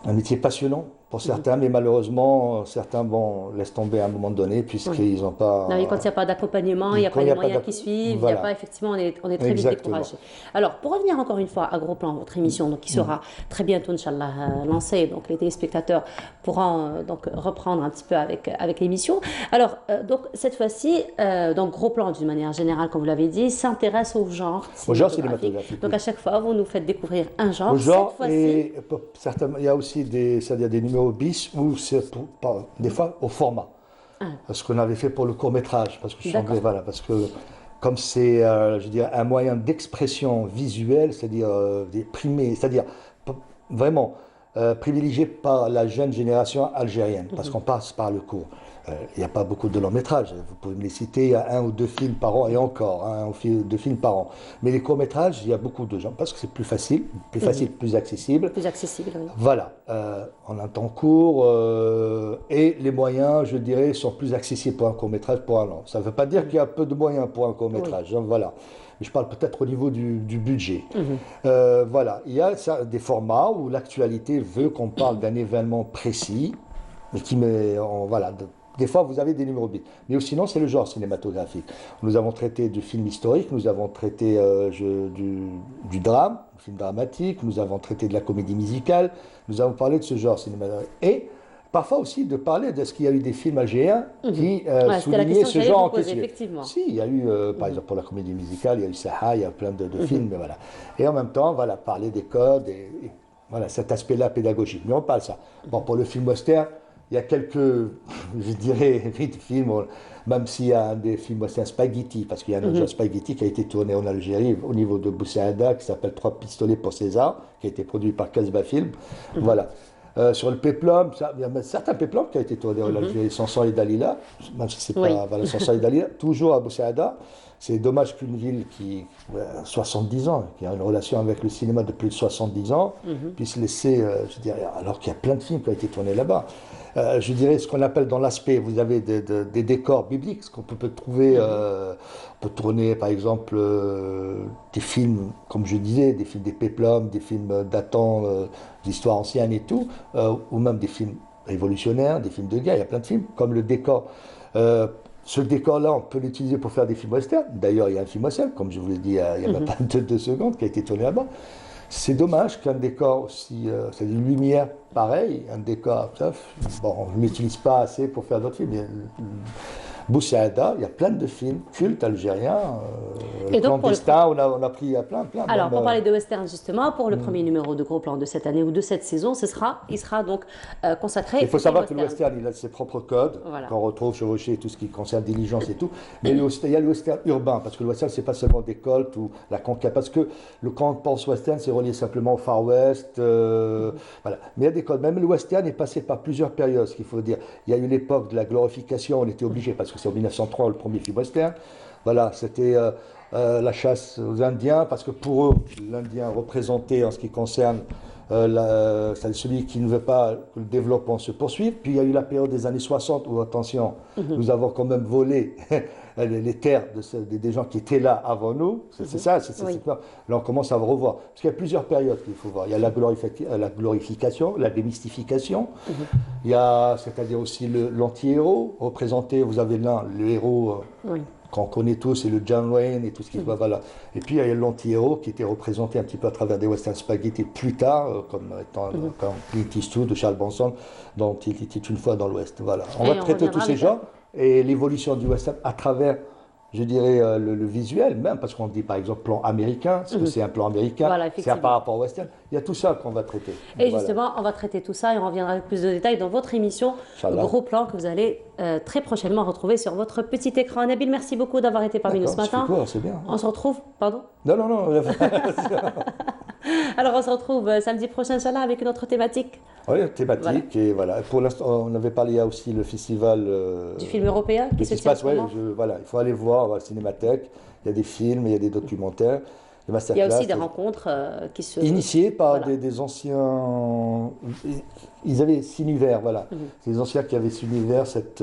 un métier passionnant pour certains, mais malheureusement, certains laissent tomber à un moment donné, puisqu'ils n'ont pas... Non, quand il n'y a pas d'accompagnement, il n'y a pas les moyens qui suivent, il n'y a pas, effectivement, on est très vite découragé. Alors, pour revenir encore une fois à Gros Plan, votre émission, donc, qui sera très bientôt, Inch'Allah, lancée, donc les téléspectateurs pourront donc reprendre un petit peu avec l'émission. Alors, donc, cette fois-ci, donc Gros Plan, d'une manière générale, comme vous l'avez dit, s'intéresse au genre cinématographique. Donc, à chaque fois, vous nous faites découvrir un genre. Au genre, et il y a aussi des numéros bis où c'est des fois au format. Ce qu'on avait fait pour le court-métrage, parce que comme c'est je dirais, un moyen d'expression visuelle, c'est-à-dire déprimé, c'est-à-dire vraiment privilégié par la jeune génération algérienne, parce qu'on passe par le court. Il n'y a pas beaucoup de longs métrages, vous pouvez me les citer, il y a 1 ou 2 films par an, et encore, 1 ou 2 films par an. Mais les courts métrages, il y a beaucoup de gens, parce que c'est plus facile, plus accessible. Plus accessible, oui. Voilà, on a un temps court, et les moyens, je dirais, sont plus accessibles pour un court métrage pour un long. Ça ne veut pas dire qu'il y a peu de moyens pour un court métrage, voilà. Je parle peut-être au niveau du budget. Voilà, il y a des formats où l'actualité veut qu'on parle d'un événement précis, mais qui met, voilà, des fois vous avez des numéros bits. Mais sinon, c'est le genre cinématographique. Nous avons traité du film historique, nous avons traité du drame, du film dramatique, nous avons traité de la comédie musicale, nous avons parlé de ce genre cinématographique. Et parfois aussi de parler de ce qu'il y a eu des films algériens qui soulignaient ce genre en question. Si, il y a eu, par exemple, pour la comédie musicale, il y a eu Saha, il y a plein de films, voilà. Et en même temps, voilà, parler des codes, et voilà, cet aspect-là pédagogique. Mais on parle ça. Bon, pour le film western, il y a quelques, je dirais, films, même s'il y a des films western spaghetti, parce qu'il y a un autre spaghetti qui a été tourné en Algérie au niveau de Boussaada, qui s'appelle 3 pistolets pour César, qui a été produit par Casbah Film. Voilà. Sur le péplum, il y a certains péplums qui ont été tournés en Algérie, Sanson et Dalila, même si c'est pas voilà, Sanson et Dalila, toujours à Boussaada. C'est dommage qu'une ville qui a 70 ans, qui a une relation avec le cinéma de plus de 70 ans, puisse laisser, je dirais, alors qu'il y a plein de films qui ont été tournés là-bas. Je dirais ce qu'on appelle dans l'aspect, vous avez des décors bibliques, ce qu'on peut trouver, on peut tourner par exemple des films, comme je disais, des films des péplums, des films datant d'histoire ancienne et tout, ou même des films révolutionnaires, des films de guerre, il y a plein de films, comme le décor. Ce décor-là, on peut l'utiliser pour faire des films westerns. D'ailleurs, il y a un film western, comme je vous l'ai dit il y a même pas 2 secondes, qui a été tourné là-bas. C'est dommage qu'un décor aussi, c'est une lumière pareille, un décor, bon, on ne l'utilise pas assez pour faire d'autres films. Boussaada, il y a plein de films cultes algériens. Le clandestin, on a pris plein. Alors, pour parler de western, justement, pour le premier numéro de Gros Plan de cette année ou de cette saison, il sera donc consacré. Il faut savoir que le western, il a ses propres codes, qu'on retrouve chevauché, tout ce qui concerne diligence et tout. Mais il y a le western urbain, parce que le western, c'est pas seulement des colts ou la conquête. Parce que quand on pense western, c'est relié simplement au Far West. Voilà. Mais il y a des codes. Même le western est passé par plusieurs périodes, ce qu'il faut dire. Il y a eu l'époque de la glorification, on était obligé, parce que c'est en 1903 le premier film western. Voilà, c'était la chasse aux Indiens, parce que pour eux, l'Indien représentait en ce qui concerne celui qui ne veut pas que le développement se poursuive. Puis il y a eu la période des années 60 où, attention, nous avons quand même volé les terres des gens qui étaient là avant nous. C'est ça, là on commence à revoir. Parce qu'il y a plusieurs périodes qu'il faut voir. Il y a la glorification, la démystification. Il y a, c'est-à-dire aussi l'anti-héros représenté. Vous avez là le héros qu'on connaît tous, c'est le John Wayne et tout ce qui va là. Et puis il y a l'anti-héros qui était représenté un petit peu à travers des western spaghetti plus tard, comme étant Clint Eastwood de Charles Bronson, dont il était une fois dans l'Ouest. Voilà. On va traiter tous ces genres et l'évolution du western à travers, je dirais, le visuel même, parce qu'on dit par exemple plan américain, parce que c'est un plan américain, c'est par rapport au western. Il y a tout ça qu'on va traiter. Et justement, on va traiter tout ça et on reviendra avec plus de détails dans votre émission Gros Plan que vous allez très prochainement retrouver sur votre petit écran. Nabil, merci beaucoup d'avoir été parmi nous ce matin. C'est bien. On se retrouve, pardon ? Non. Alors on se retrouve samedi prochain, Inch'Allah, avec une autre thématique. Oui, thématique. Et voilà. Pour l'instant, on avait parlé, il y a aussi le festival du film européen qui se tient. Voilà, il faut aller voir à la Cinémathèque. Il y a des films, il y a des documentaires. Il y a aussi des rencontres qui se... Initiées par des anciens... Ils avaient Cinuvert, voilà. C'est les anciens qui avaient Cinuvert, cette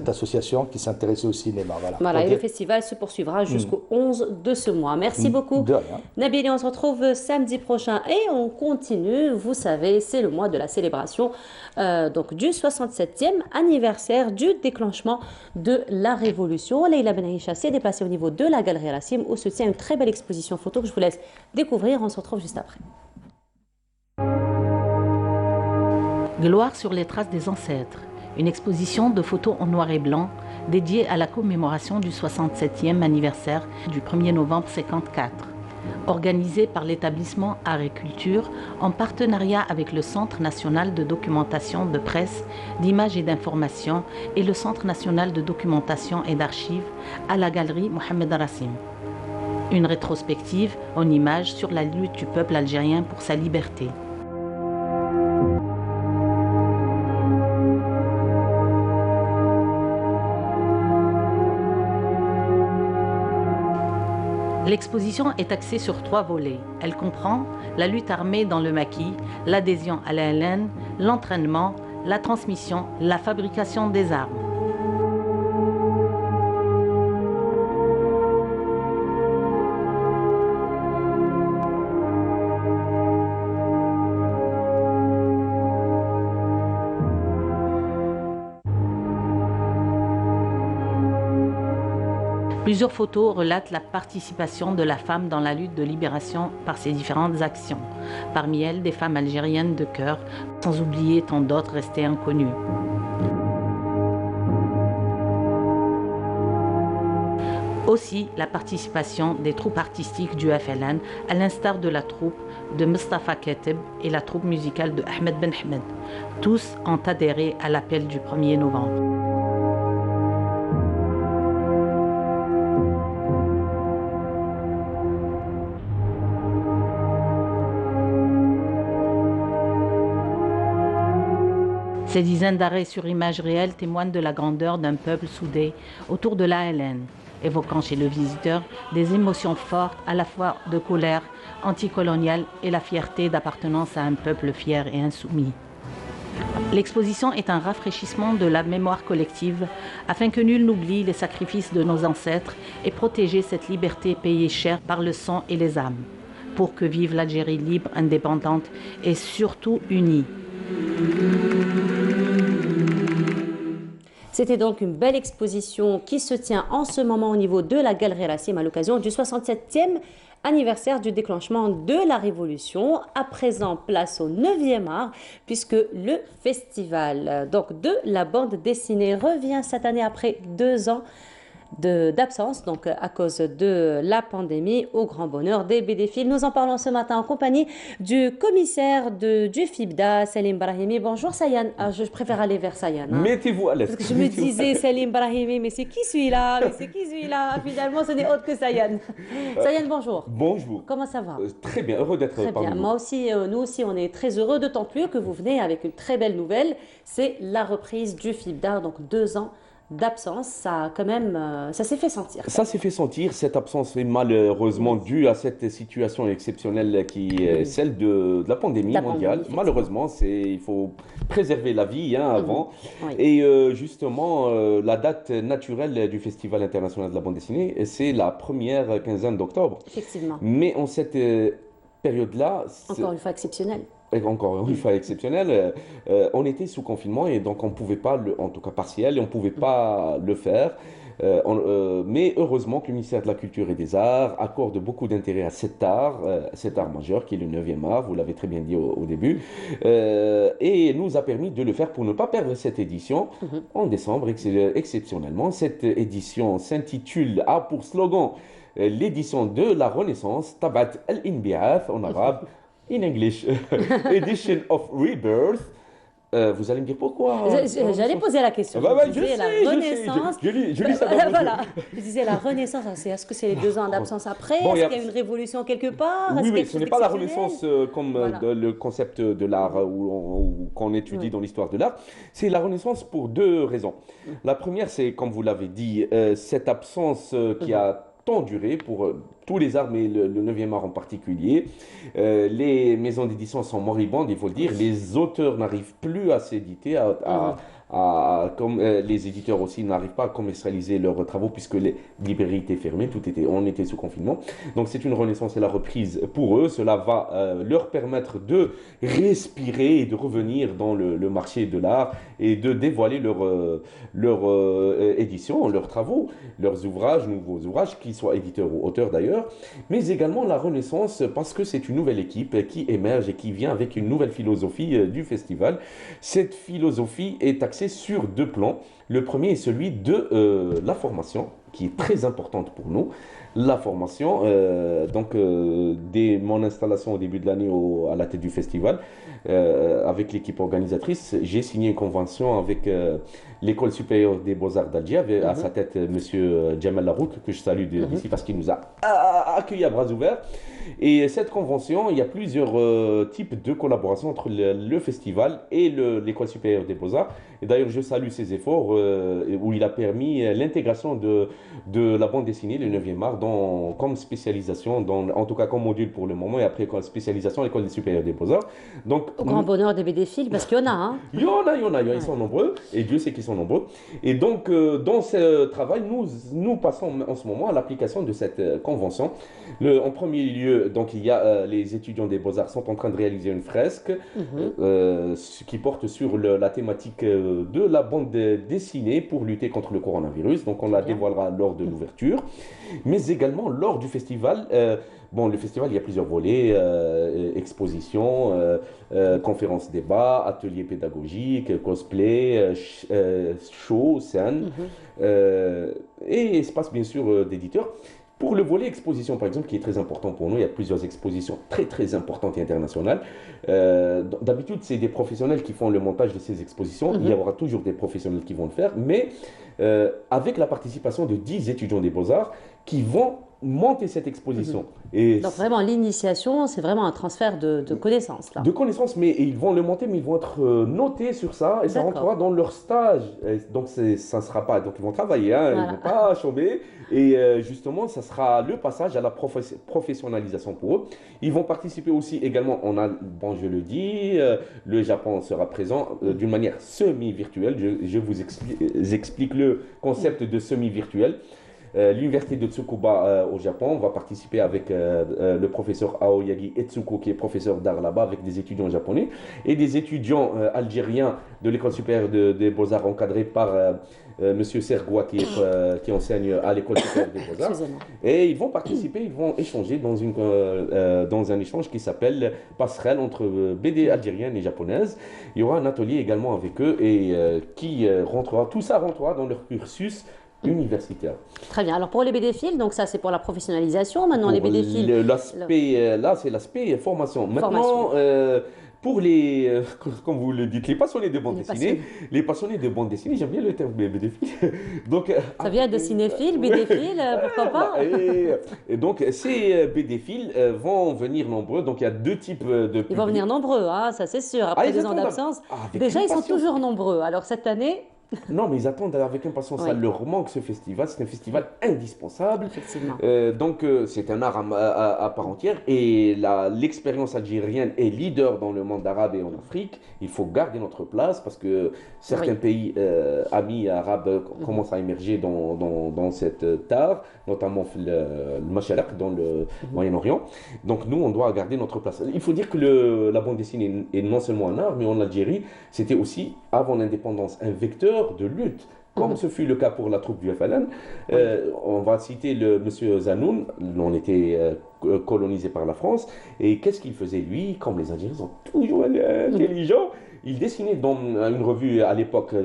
association qui s'intéressait au cinéma. Voilà, et le festival se poursuivra jusqu'au 11 de ce mois. Merci beaucoup. De rien. Nabil, on se retrouve samedi prochain et on continue. Vous savez, c'est le mois de la célébration donc du 67e anniversaire du déclenchement de la Révolution. Leïla Ben Aïcha s'est déplacée au niveau de la Galerie Rassim où se tient une très belle exposition photo que je vous laisse découvrir. On se retrouve juste après. Gloire sur les traces des ancêtres, une exposition de photos en noir et blanc dédiée à la commémoration du 67e anniversaire du 1er novembre 1954, organisée par l'établissement Art et Culture en partenariat avec le Centre national de documentation de presse, d'images et d'information et le Centre national de documentation et d'archives à la galerie Mohamed Rassim. Une rétrospective en images sur la lutte du peuple algérien pour sa liberté. L'exposition est axée sur 3 volets. Elle comprend la lutte armée dans le maquis, l'adhésion à la laine, l'entraînement, la transmission, la fabrication des armes. Plusieurs photos relatent la participation de la femme dans la lutte de libération par ses différentes actions. Parmi elles, des femmes algériennes de cœur, sans oublier tant d'autres restées inconnues. Aussi, la participation des troupes artistiques du FLN, à l'instar de la troupe de Mustafa Keteb et la troupe musicale de Ahmed Ben Ahmed. Tous ont adhéré à l'appel du 1er novembre. Ces dizaines d'arrêts sur images réelles témoignent de la grandeur d'un peuple soudé autour de l'ALN, évoquant chez le visiteur des émotions fortes à la fois de colère anticoloniale et la fierté d'appartenance à un peuple fier et insoumis. L'exposition est un rafraîchissement de la mémoire collective afin que nul n'oublie les sacrifices de nos ancêtres et protéger cette liberté payée cher par le sang et les âmes, pour que vive l'Algérie libre, indépendante et surtout unie. C'était donc une belle exposition qui se tient en ce moment au niveau de la Galerie Racine à l'occasion du 67e anniversaire du déclenchement de la Révolution. À présent, place au 9e art, puisque le festival donc, de la bande dessinée revient cette année après 2 ans d'absence, donc à cause de la pandémie, au grand bonheur des BDFIL. Nous en parlons ce matin en compagnie du commissaire du FIBDA, Salim Brahimi. Bonjour Sayan. Je préfère aller vers Sayan. Hein. Mettez-vous à l'aise. Parce que je me disais, Salim Brahimi, mais c'est qui celui-là? Mais c'est qui celui-là? Finalement, ce n'est autre que Sayan. Sayan, bonjour. Bonjour. Comment ça va? Très bien, heureux d'être parmi vous. Moi aussi, nous aussi, on est très heureux, d'autant plus que vous venez avec une très belle nouvelle. C'est la reprise du FIBDA, donc 2 ans d'absence, ça quand même, ça s'est fait sentir. Ça s'est fait sentir, cette absence est malheureusement due à cette situation exceptionnelle qui est celle de la pandémie mondiale. Malheureusement, il faut préserver la vie avant. Oui. Et justement, la date naturelle du Festival international de la bande dessinée, c'est la première quinzaine d'octobre. Effectivement. Mais en cette période-là... Encore une fois exceptionnelle. Encore une fois exceptionnel, on était sous confinement et donc on ne pouvait pas, en tout cas partiel, et on ne pouvait pas le faire. Mais heureusement que le ministère de la Culture et des Arts accorde beaucoup d'intérêt à cet art majeur qui est le 9e art, vous l'avez très bien dit au début, et nous a permis de le faire pour ne pas perdre cette édition en décembre exceptionnellement. Cette édition s'intitule, a pour slogan l'édition de la Renaissance, Tabat al-Inbi'af en arabe. In English, Edition of Rebirth. Vous allez me dire pourquoi? J'allais poser la question. Je disais la Renaissance. Je lis ça dans voilà. Je disais la Renaissance. Est-ce que c'est les 2 ans d'absence après? Est-ce qu'il y a une révolution quelque part? Oui, ce n'est pas la Renaissance comme le concept de l'art ou qu'on étudie dans l'histoire de l'art. C'est la Renaissance pour 2 raisons. La première, c'est, comme vous l'avez dit, cette absence qui a tant duré pour tous les arts, mais le 9e art en particulier. Les maisons d'édition sont moribondes, il faut le dire. Les auteurs n'arrivent plus à s'éditer, comme les éditeurs aussi n'arrivent pas à commercialiser leurs travaux puisque les librairies étaient fermées, on était sous confinement. Donc c'est une renaissance et la reprise pour eux. Cela va leur permettre de respirer et de revenir dans le marché de l'art et de dévoiler leur édition, leurs travaux, leurs ouvrages, nouveaux ouvrages, qu'ils soient éditeurs ou auteurs d'ailleurs. Mais également la renaissance parce que c'est une nouvelle équipe qui émerge et qui vient avec une nouvelle philosophie du festival. Cette philosophie est axée sur 2 plans. Le premier est celui de la formation, qui est très importante pour nous. La formation, dès mon installation au début de l'année à la tête du festival, avec l'équipe organisatrice, j'ai signé une convention avec l'École supérieure des beaux-arts d'Alger, à sa tête M. Djamal Larouk, que je salue d'ici parce qu'il nous a accueillis à bras ouverts. Et cette convention, il y a plusieurs types de collaboration entre le festival et l'École supérieure des beaux-arts. Et d'ailleurs, je salue ses efforts où il a permis l'intégration de la bande dessinée, le 9e art, comme spécialisation, en tout cas comme module pour le moment, et après comme spécialisation à l'École supérieure des Beaux-Arts. Donc, Au grand bonheur des BD-Fils, parce qu'il y en a, hein. il y en a, ils sont nombreux, et Dieu sait qu'ils sont nombreux. Et donc, dans ce travail, nous passons en ce moment à l'application de cette convention. En premier lieu, donc, il y a les étudiants des Beaux-Arts sont en train de réaliser une fresque qui porte sur la thématique de la bande dessinée pour lutter contre le coronavirus. Donc, on la dévoilera lors de l'ouverture, mais également lors du festival. Bon, le festival, il y a plusieurs volets, expositions, conférences débats, ateliers pédagogiques, cosplay, show, scène, et espace bien sûr d'éditeurs. Pour le volet exposition, par exemple, qui est très important pour nous, il y a plusieurs expositions très très importantes et internationales. D'habitude, c'est des professionnels qui font le montage de ces expositions. Il y aura toujours des professionnels qui vont le faire, mais avec la participation de 10 étudiants des Beaux-Arts qui vont monter cette exposition. Et donc vraiment, l'initiation, c'est vraiment un transfert de connaissances. Là. De connaissances, mais ils vont le monter, mais ils vont être notés sur ça, et ça rentrera dans leur stage. Et donc, ça ne sera pas... Donc, ils vont travailler, hein, ils ne vont pas chômer. Et justement, ça sera le passage à la professionnalisation pour eux. Ils vont participer aussi également, bon, je le dis, le Japon sera présent d'une manière semi-virtuelle. Je vous explique le concept de semi-virtuel. L'université de Tsukuba au Japon va participer avec le professeur Aoyagi Etsuko, qui est professeur d'art là-bas, avec des étudiants japonais et des étudiants algériens de l'école supérieure des Beaux-Arts encadrés par Monsieur Sergoua qui enseigne à l'école supérieure des Beaux-Arts. Et ils vont participer, ils vont échanger dans un échange qui s'appelle Passerelle entre BD algérienne et japonaise. Il y aura un atelier également avec eux et tout ça rentrera dans leur cursus universitaire. Très bien. Alors pour les BD-Fils, donc ça c'est pour la professionnalisation. Maintenant les BD-Fils... L'aspect, là c'est l'aspect formation. Maintenant, pour les, comme vous le dites, les passionnés de bande dessinée, j'aime bien le terme BD-Fils. Donc, ça vient de cinéphile, BD-Fils, pourquoi pas. Et donc ces BD-Fils vont venir nombreux. Donc il y a deux types de publics. Ils vont venir nombreux, hein, ça c'est sûr. Après 2 ans d'absence, déjà ils sont toujours nombreux. Alors cette année... Non, mais ils attendent avec impatience. Ça leur manque ce festival. C'est un festival indispensable. Effectivement. Donc, c'est un art à part entière. Et l'expérience algérienne est leader dans le monde arabe et en Afrique. Il faut garder notre place parce que certains pays amis arabes commencent à émerger dans cet art, notamment le Machalak, dans le Moyen-Orient. Donc, nous, on doit garder notre place. Il faut dire que la bande dessinée est non seulement un art, mais en Algérie, c'était aussi, avant l'indépendance, un vecteur de lutte, comme ce fut le cas pour la troupe du FLN. On va citer le monsieur Zanoun, on était colonisé par la France, et qu'est-ce qu'il faisait lui, comme les Algériens sont toujours intelligents, il dessinait dans une revue à l'époque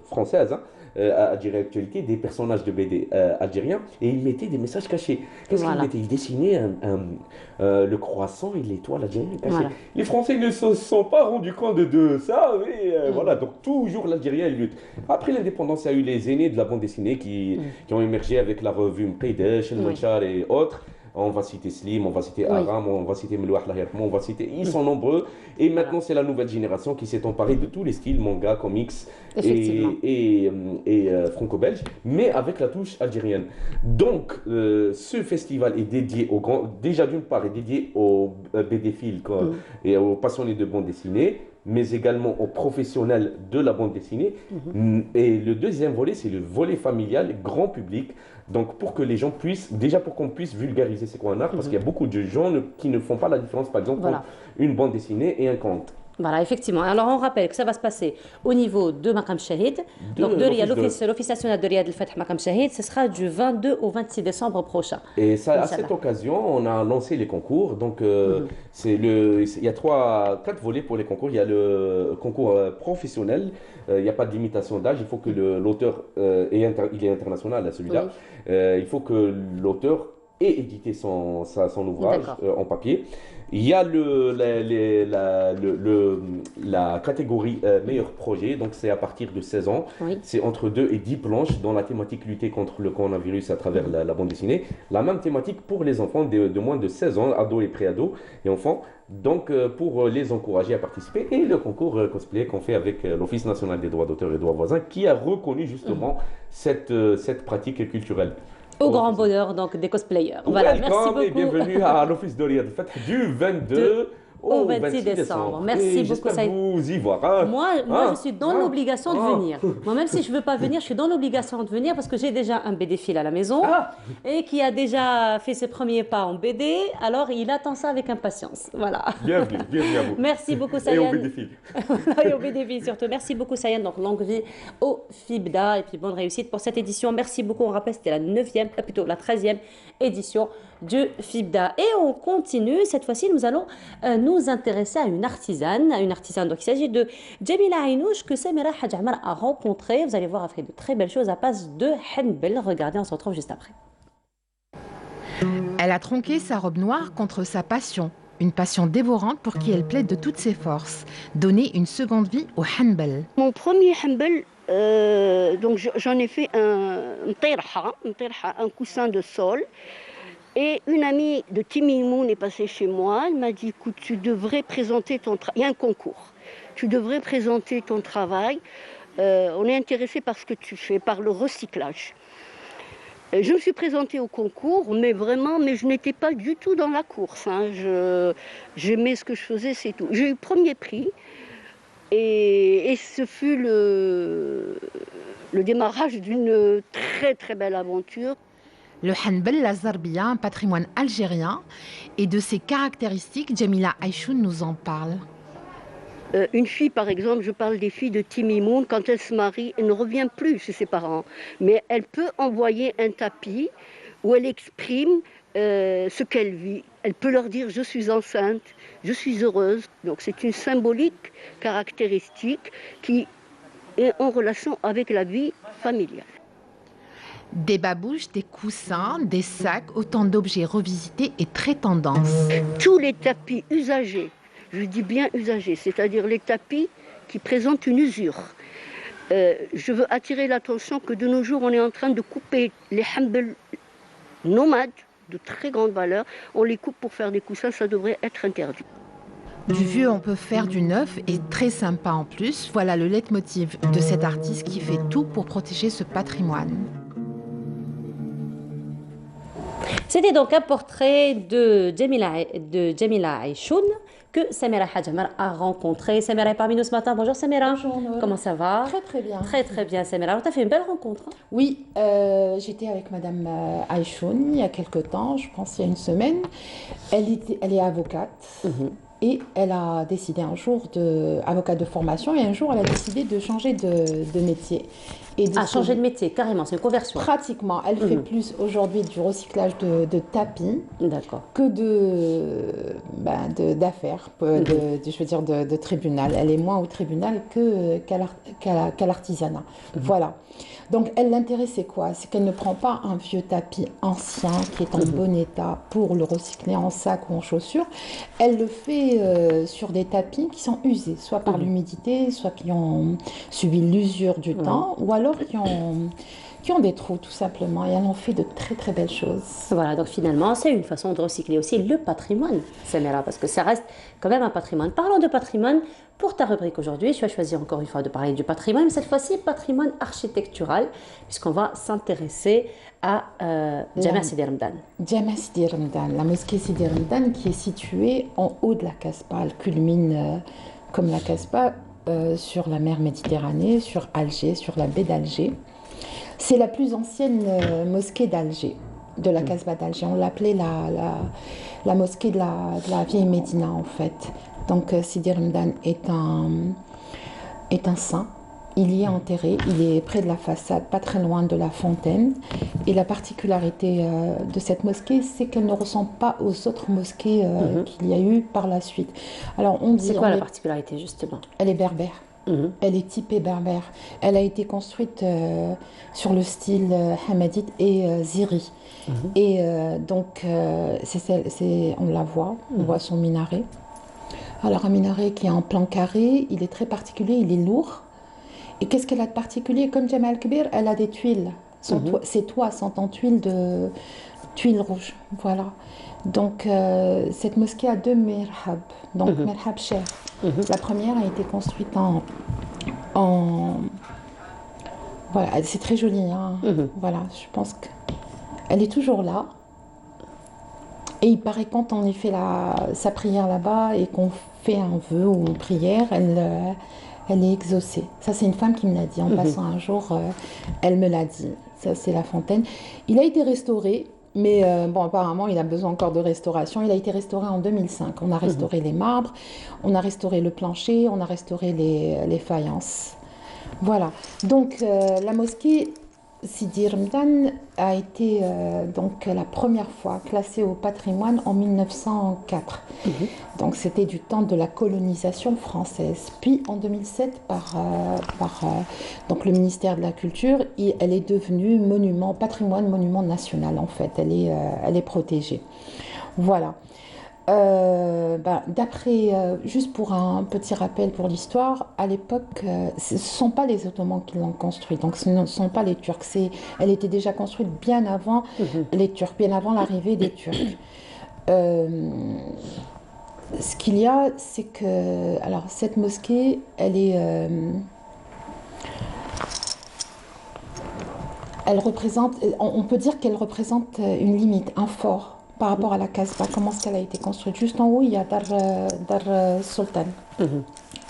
française, Algérie Actualité, des personnages de BD algériens, et il mettait des messages cachés. Qu'est-ce qu'il mettait? Il dessinait le croissant et l'étoile algérienne cachée. Les Français ne se sont pas rendus compte de ça, mais voilà, donc toujours l'Algérien lutte. Après l'indépendance, il y a eu les aînés de la bande dessinée qui ont émergé avec la revue Mqaidesh, El Manchar et autres. On va citer Slim, on va citer Aram, on va citer Melouah Lahirma, on va citer... Ils sont nombreux. Et maintenant, c'est la nouvelle génération qui s'est emparée de tous les styles, manga, comics et franco-belge, mais avec la touche algérienne. Donc, ce festival est dédié déjà d'une part, est dédié aux BD-Fils et aux passionnés de bande dessinée, mais également aux professionnels de la bande dessinée. Et le deuxième volet, c'est le volet familial, grand public. Donc, pour que les gens puissent, déjà pour qu'on puisse vulgariser c'est quoi un art, parce qu'il y a beaucoup de gens qui ne font pas la différence, par exemple, entre une bande dessinée et un conte. Voilà, effectivement. Alors, on rappelle que ça va se passer au niveau de Maqam Chahid. Donc, l'Office national de Riyad el-Fath Maqam Chahid, ce sera du 22 au 26 décembre prochain. Et ça, à cette occasion, on a lancé les concours. Donc, il y a 4 volets pour les concours. Il y a le concours professionnel. Il n'y a pas de limitation d'âge. Il faut que l'auteur, il est international, celui-là. Il faut que l'auteur ait édité son ouvrage en papier. Il y a la catégorie meilleur projet, donc c'est à partir de 16 ans. Oui. C'est entre 2 et 10 planches dans la thématique lutter contre le coronavirus à travers la bande dessinée. La même thématique pour les enfants de moins de 16 ans, ados et préados et enfants. Donc pour les encourager à participer et le concours cosplay qu'on fait avec l'Office national des droits d'auteur et droits voisins qui a reconnu justement cette pratique culturelle. Au grand bonheur donc des cosplayers. Voilà, merci beaucoup. Et bienvenue à l'Office de Riyad Fat du 22 au 26 décembre. Merci beaucoup, Saïd. Vous y voir. Hein. Moi, je suis dans l'obligation de venir. Moi, même si je ne veux pas venir, je suis dans l'obligation de venir parce que j'ai déjà un BD-fil à la maison et qui a déjà fait ses premiers pas en BD. Alors, il attend ça avec impatience. Voilà. Bienvenue à vous. Merci beaucoup, Sayan. Et au BD-fil. Et au BD-fil surtout. Merci beaucoup, Sayan. Donc, longue vie au FIBDA et puis bonne réussite pour cette édition. Merci beaucoup. On rappelle, c'était la 13e édition du FIBDA. Et on continue. Cette fois-ci, nous allons nous intéresser à une artisane. Donc, il s'agit de Jamila Aynouch que Samira Hadjamar a rencontrée. Vous allez voir, elle fait de très belles choses à base de Hanbel. Regardez, on se retrouve juste après. Elle a tronqué sa robe noire contre sa passion. Une passion dévorante pour qui elle plaide de toutes ses forces. Donner une seconde vie au Hanbel. Mon premier Hanbel, donc j'en ai fait un coussin de sol. Et une amie de Timimoun est passée chez moi. Elle m'a dit, écoute, tu devrais présenter ton travail. Il y a un concours. Tu devrais présenter ton travail. On est intéressé par ce que tu fais, par le recyclage. Je me suis présentée au concours, mais je n'étais pas du tout dans la course. Hein. J'aimais ce que je faisais, c'est tout. J'ai eu premier prix. Et ce fut le démarrage d'une très très belle aventure. Le Hanbel la Zarbiya, un patrimoine algérien, et de ses caractéristiques, Jamila Aïchoun nous en parle. Une fille, par exemple, je parle des filles de Timimoun, quand elle se marie, elle ne revient plus chez ses parents. Mais elle peut envoyer un tapis où elle exprime ce qu'elle vit. Elle peut leur dire « je suis enceinte, je suis heureuse ». Donc c'est une symbolique caractéristique qui est en relation avec la vie familiale. Des babouches, des coussins, des sacs, autant d'objets revisités et très tendance. Tous les tapis usagés, je dis bien usagés, c'est-à-dire les tapis qui présentent une usure. Je veux attirer l'attention que de nos jours, on est en train de couper les Hanbel nomades de très grande valeur. On les coupe pour faire des coussins, ça devrait être interdit. Du vieux, on peut faire du neuf et très sympa en plus. Voilà le leitmotiv de cet artiste qui fait tout pour protéger ce patrimoine. C'était donc un portrait de Jamila Aïchoun que Samira Hadjamar a rencontré. Samira est parmi nous ce matin. Bonjour Samira. Bonjour Noël. Comment ça va? Très très bien. Très très bien Samira. Alors tu as fait une belle rencontre. Hein? Oui, j'étais avec Madame Aïchoun il y a quelque temps, je pense il y a une semaine. Elle est avocate. Et elle a décidé un jour avocate de formation, et un jour elle a décidé de changer de métier. Changer de métier, carrément, c'est une conversion. Pratiquement, elle fait plus aujourd'hui du recyclage de tapis que d'affaires, je veux dire de tribunal. Elle est moins au tribunal qu'à l'artisanat. Voilà. Donc elle l'intéressait quoi? C'est qu'elle ne prend pas un vieux tapis ancien qui est en bon état pour le recycler en sac ou en chaussures. Elle le fait sur des tapis qui sont usés, soit par l'humidité, soit qui ont subi l'usure du temps, ou alors qui ont des trous tout simplement, et elle en fait de très très belles choses. Voilà, donc finalement c'est une façon de recycler aussi le patrimoine, Samira, parce que ça reste quand même un patrimoine. Parlons de patrimoine, pour ta rubrique aujourd'hui, tu as choisi encore une fois de parler du patrimoine, mais cette fois-ci patrimoine architectural, puisqu'on va s'intéresser à Jamia Sidi Ramadan. Jamia Sidi Ramadan, la mosquée Sidi Ramadan qui est située en haut de la Casbah, elle culmine comme la Casbah sur la mer Méditerranée, sur Alger, sur la baie d'Alger. C'est la plus ancienne mosquée d'Alger, de la Casbah d'Alger. On l'appelait la mosquée de la vieille Médina en fait. Donc Sidi Ramadan est un saint. Il y est enterré, il est près de la façade, pas très loin de la fontaine. Et la particularité de cette mosquée, c'est qu'elle ne ressemble pas aux autres mosquées qu'il y a eu par la suite. Alors on dit. C'est quoi la particularité justement? Elle est berbère. Elle est typée berbère. Elle a été construite sur le style hamadite et ziri. Et donc, on la voit, on voit son minaret. Alors, un minaret qui est en plan carré, il est très particulier, il est lourd. Et qu'est-ce qu'elle a de particulier? Comme Jamal Kbir, elle a des tuiles. Ses toits sont en tuiles rouges. Voilà. Donc, cette mosquée a 2 mirhab. Donc, mirhab cher. La première a été construite en voilà, c'est très joli. Hein. Voilà, je pense qu'elle est toujours là. Et il paraît quand on y fait sa prière là-bas et qu'on fait un vœu ou une prière, elle est exaucée. Ça, c'est une femme qui me l'a dit en passant un jour. Elle me l'a dit. Ça, c'est la fontaine. Il a été restauré. Mais bon, apparemment, il a besoin encore de restauration. Il a été restauré en 2005. On a restauré les marbres, on a restauré le plancher, on a restauré les faïences. Voilà. Donc, la mosquée Sidi Ramadan a été donc la première fois classée au patrimoine en 1904. Donc, c'était du temps de la colonisation française. Puis, en 2007, par donc le ministère de la Culture, elle est devenue monument national, en fait. Elle est protégée. Voilà. D'après, juste pour un petit rappel pour l'histoire, à l'époque, ce ne sont pas les Ottomans qui l'ont construite, donc ce ne sont pas les Turcs. Elle était déjà construite bien avant les Turcs, bien avant l'arrivée des Turcs. Ce qu'il y a, c'est que, alors cette mosquée, elle représente, on peut dire qu'elle représente une limite, un fort. Par rapport à la Casbah, comment est-ce qu'elle a été construite? Juste en haut, il y a Dar Sultan.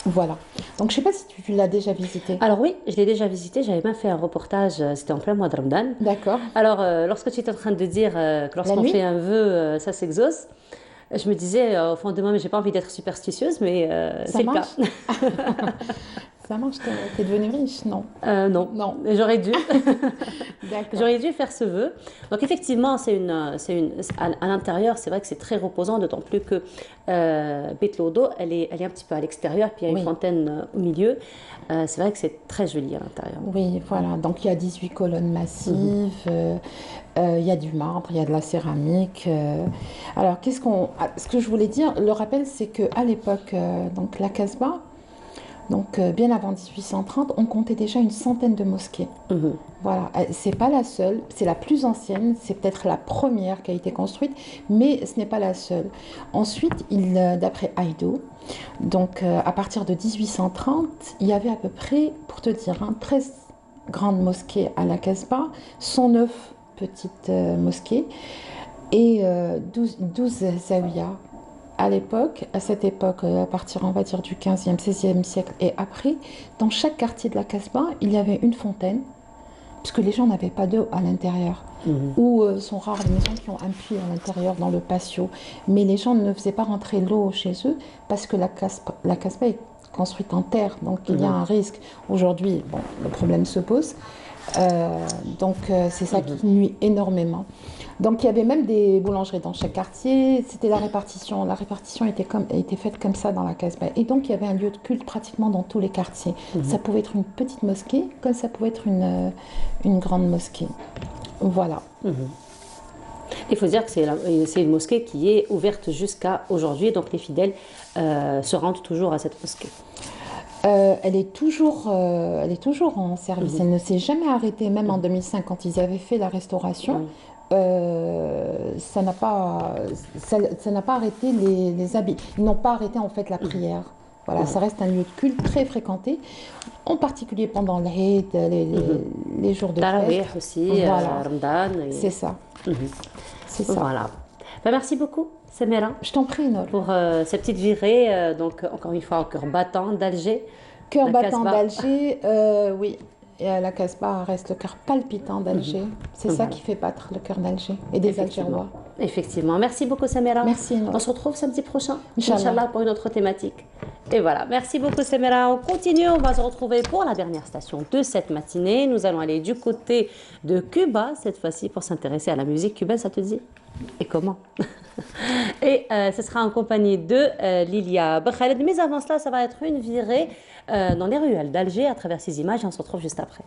Voilà. Donc, je ne sais pas si tu l'as déjà visité. Alors oui, je l'ai déjà visité. J'avais même fait un reportage, c'était en plein mois de Ramadan. D'accord. Alors, lorsque tu étais en train de dire que lorsqu'on fait un vœu, ça s'exauce, je me disais, au fond de moi, mais j'ai pas envie d'être superstitieuse, mais c'est le cas. Ça marche, t'es devenue riche, non? Non. J'aurais dû. D'accord. J'aurais dû faire ce vœu. Donc effectivement, à l'intérieur, c'est vrai que c'est très reposant, d'autant plus que Beit Lodo, elle est un petit peu à l'extérieur, puis il y a une fontaine au milieu. C'est vrai que c'est très joli à l'intérieur. Oui, voilà. Donc il y a 18 colonnes massives. Il y a du marbre, il y a de la céramique. Alors, ce que je voulais dire, le rappel, c'est qu'à l'époque, donc la Casbah, donc bien avant 1830, on comptait déjà une centaine de mosquées. Voilà, c'est pas la seule, c'est la plus ancienne, c'est peut-être la première qui a été construite, mais ce n'est pas la seule. Ensuite, d'après Haïdou, donc à partir de 1830, il y avait à peu près, pour te dire, 13 grandes mosquées à la Casbah, 109 petites mosquées et 12 zawiyas. À cette époque, à partir, on va dire, du 15e, 16e siècle et après, dans chaque quartier de la Casbah, il y avait une fontaine, puisque les gens n'avaient pas d'eau à l'intérieur. Ou sont rares les maisons qui ont un puits à l'intérieur dans le patio. Mais les gens ne faisaient pas rentrer l'eau chez eux, parce que la Casbah est construite en terre, donc il y a un risque. Aujourd'hui, bon, le problème se pose. Donc c'est ça qui nuit énormément. Donc il y avait même des boulangeries dans chaque quartier, c'était la répartition était faite comme ça dans la Casbah. Et donc il y avait un lieu de culte pratiquement dans tous les quartiers. Ça pouvait être une petite mosquée, comme ça pouvait être une grande mosquée. Voilà. Il faut dire que c'est une mosquée qui est ouverte jusqu'à aujourd'hui, donc les fidèles se rendent toujours à cette mosquée. Elle est toujours en service. Elle ne s'est jamais arrêtée, même en 2005, quand ils avaient fait la restauration. Ça n'a pas arrêté les habits. Ils n'ont pas arrêté en fait la prière. Voilà, ça reste un lieu de culte très fréquenté, en particulier pendant l'Eid, les jours de fête. Aussi, voilà. Ramadan. C'est ça. C'est ça. Voilà. Merci beaucoup, Samira. Je t'en prie, Nour. Pour cette petite virée, donc encore une fois, au cœur battant d'Alger. Cœur battant d'Alger, oui. Et la Casbah reste le cœur palpitant d'Alger. C'est ça qui fait battre le cœur d'Alger et des Algérois. Effectivement. Merci beaucoup, Samira. Merci. On se retrouve samedi prochain, Inch'Allah, pour une autre thématique. Et voilà. Merci beaucoup, Samira. On continue. On va se retrouver pour la dernière station de cette matinée. Nous allons aller du côté de Cuba, cette fois-ci, pour s'intéresser à la musique cubaine. Ça te dit? Et comment? Et ce sera en compagnie de Lilia Bekhaled. Mais avant cela, ça va être une virée dans les ruelles d'Alger à travers ces images. Et on se retrouve juste après.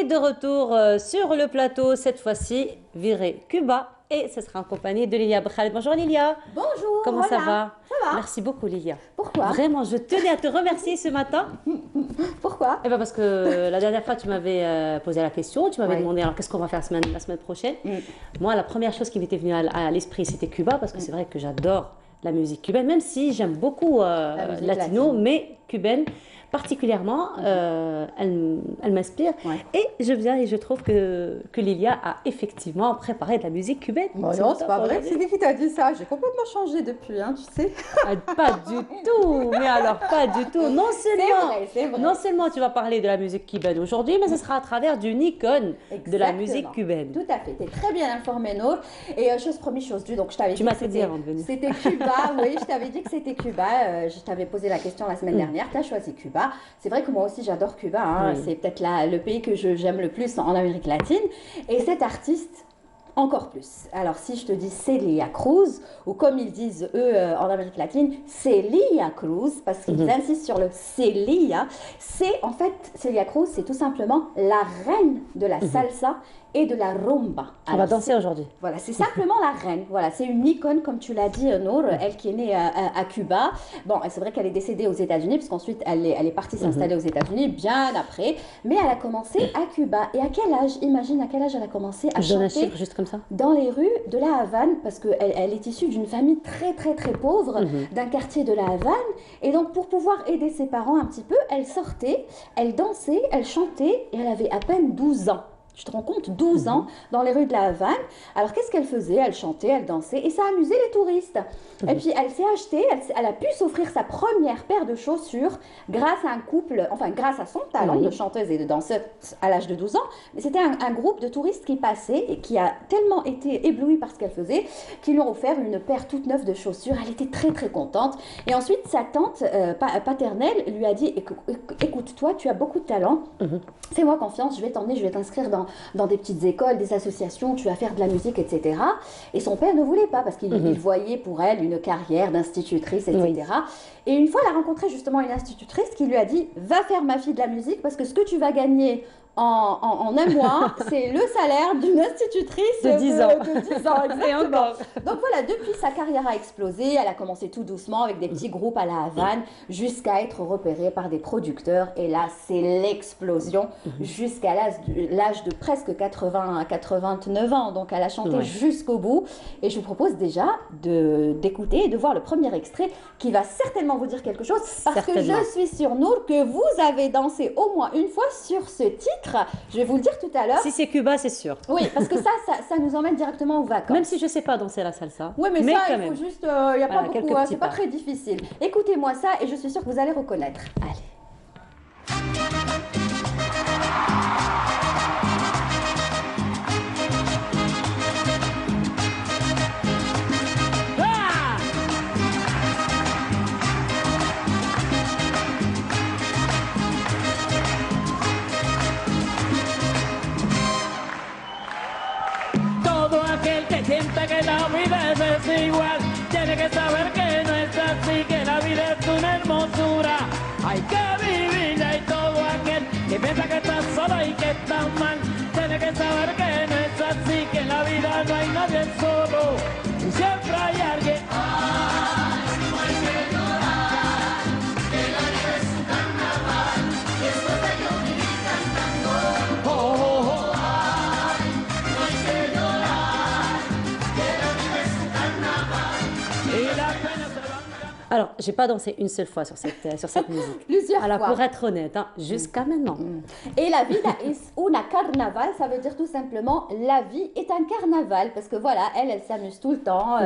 De retour sur le plateau, cette fois-ci, viré Cuba. Et ce sera en compagnie de Lilia Bkhaled. Bonjour Lilia. Bonjour. Comment ça va? Ça va. Merci beaucoup Lilia. Pourquoi? Vraiment, je tenais à te remercier ce matin. Pourquoi? Eh ben parce que la dernière fois, tu m'avais posé la question. Tu m'avais demandé alors qu'est-ce qu'on va faire la semaine prochaine. Moi, la première chose qui m'était venue à l'esprit, c'était Cuba. Parce que c'est vrai que j'adore la musique cubaine. Même si j'aime beaucoup latino, mais cubaine. Particulièrement, elle m'inspire. Et je viens et je trouve que Lilia a effectivement préparé de la musique cubaine. Bon, non, c'est pas vrai. C'est qui t'a dit ça? J'ai complètement changé depuis, hein, tu sais. Pas du tout. Mais alors, pas du tout. C'est vrai. Non seulement tu vas parler de la musique cubaine aujourd'hui, mais ce sera à travers d'une icône de la musique cubaine. Tout à fait. Tu es très bien informée, Nour. Et chose promise, chose due. Donc, je t'avais dit que dit avant de venir. C'était Cuba. Oui, je t'avais dit que c'était Cuba. Je t'avais posé la question la semaine dernière. Tu as choisi Cuba. C'est vrai que moi aussi j'adore Cuba, hein. C'est peut-être le pays que j'aime le plus en Amérique latine. Et cet artiste, encore plus. Alors si je te dis Celia Cruz, ou comme ils disent eux en Amérique latine, Celia Cruz, parce qu'ils insistent sur le Celia, c'est en fait, Celia Cruz, c'est tout simplement la reine de la salsa et de la rumba. On va danser aujourd'hui. Voilà, c'est simplement la reine. Voilà, c'est une icône, comme tu l'as dit, Nour, elle qui est née à Cuba. Bon, c'est vrai qu'elle est décédée aux États-Unis, parce qu'ensuite, elle est partie s'installer aux États-Unis bien après. Mais elle a commencé à Cuba. Et à quel âge? Imagine à quel âge elle a commencé à chanter un chiffre juste comme ça. Dans les rues de la Havane, parce qu'elle est issue d'une famille très, très, très pauvre, d'un quartier de la Havane. Et donc, pour pouvoir aider ses parents un petit peu, elle sortait, elle dansait, elle chantait, et elle avait à peine 12 ans. Tu te rends compte, 12 ans dans les rues de la Havane. Alors, qu'est-ce qu'elle faisait? Elle chantait, elle dansait et ça amusait les touristes. Et puis, elle s'est achetée, elle a pu s'offrir sa première paire de chaussures grâce à un couple, enfin, grâce à son talent de chanteuse et de danseuse à l'âge de 12 ans. Mais c'était un groupe de touristes qui passait et qui a tellement été ébloui par ce qu'elle faisait qu'ils lui ont offert une paire toute neuve de chaussures. Elle était très, très contente. Et ensuite, sa tante paternelle lui a dit, écoute, toi, tu as beaucoup de talent. Fais-moi confiance, je vais t'emmener, je vais t'inscrire dans des petites écoles, des associations, tu vas faire de la musique, etc. Et son père ne voulait pas parce qu'il voyait pour elle une carrière d'institutrice, etc. Et une fois, elle a rencontré justement une institutrice qui lui a dit « Va faire ma fille de la musique parce que ce que tu vas gagner en un mois, c'est le salaire d'une institutrice de 10 ans. De 10 ans, exactement. Donc voilà, depuis, sa carrière a explosé. Elle a commencé tout doucement avec des petits groupes à la Havane jusqu'à être repérée par des producteurs. Et là, c'est l'explosion jusqu'à l'âge de presque 89 ans. Donc elle a chanté jusqu'au bout. Et je vous propose déjà d'écouter et de voir le premier extrait qui va certainement vous dire quelque chose. Parce que je suis sûre, Nour, que vous avez dansé au moins une fois sur ce titre. peut-être, je vais vous le dire tout à l'heure. Si c'est Cuba, c'est sûr. Oui, parce que ça nous emmène directement aux vacances. Même si je ne sais pas danser la salsa. Oui, mais ça, quand il même. faut juste, il n'y a pas Quelques beaucoup, petits c'est pas pas. très difficile. Écoutez-moi ça et je suis sûre que vous allez reconnaître. Allez. Todo aquel que sienta que la vida es desigual tiene que saber que no es así, que la vida es una hermosura. Hay que vivirla y todo aquel que piensa que está solo y que está mal tiene que saber que no es así, que en la vida no hay nadie solo y siempre hay alguien. Ay, no hay que llorar, que la vida es un carnaval y esto es de yo vivir cantando. Oh, oh, oh. Alors, j'ai pas dansé une seule fois sur cette musique. Plusieurs Alors, fois. pour être honnête, hein, jusqu'à maintenant. Et la vida es una carnaval, ça veut dire tout simplement la vie est un carnaval. Parce que voilà, elle s'amuse tout le temps.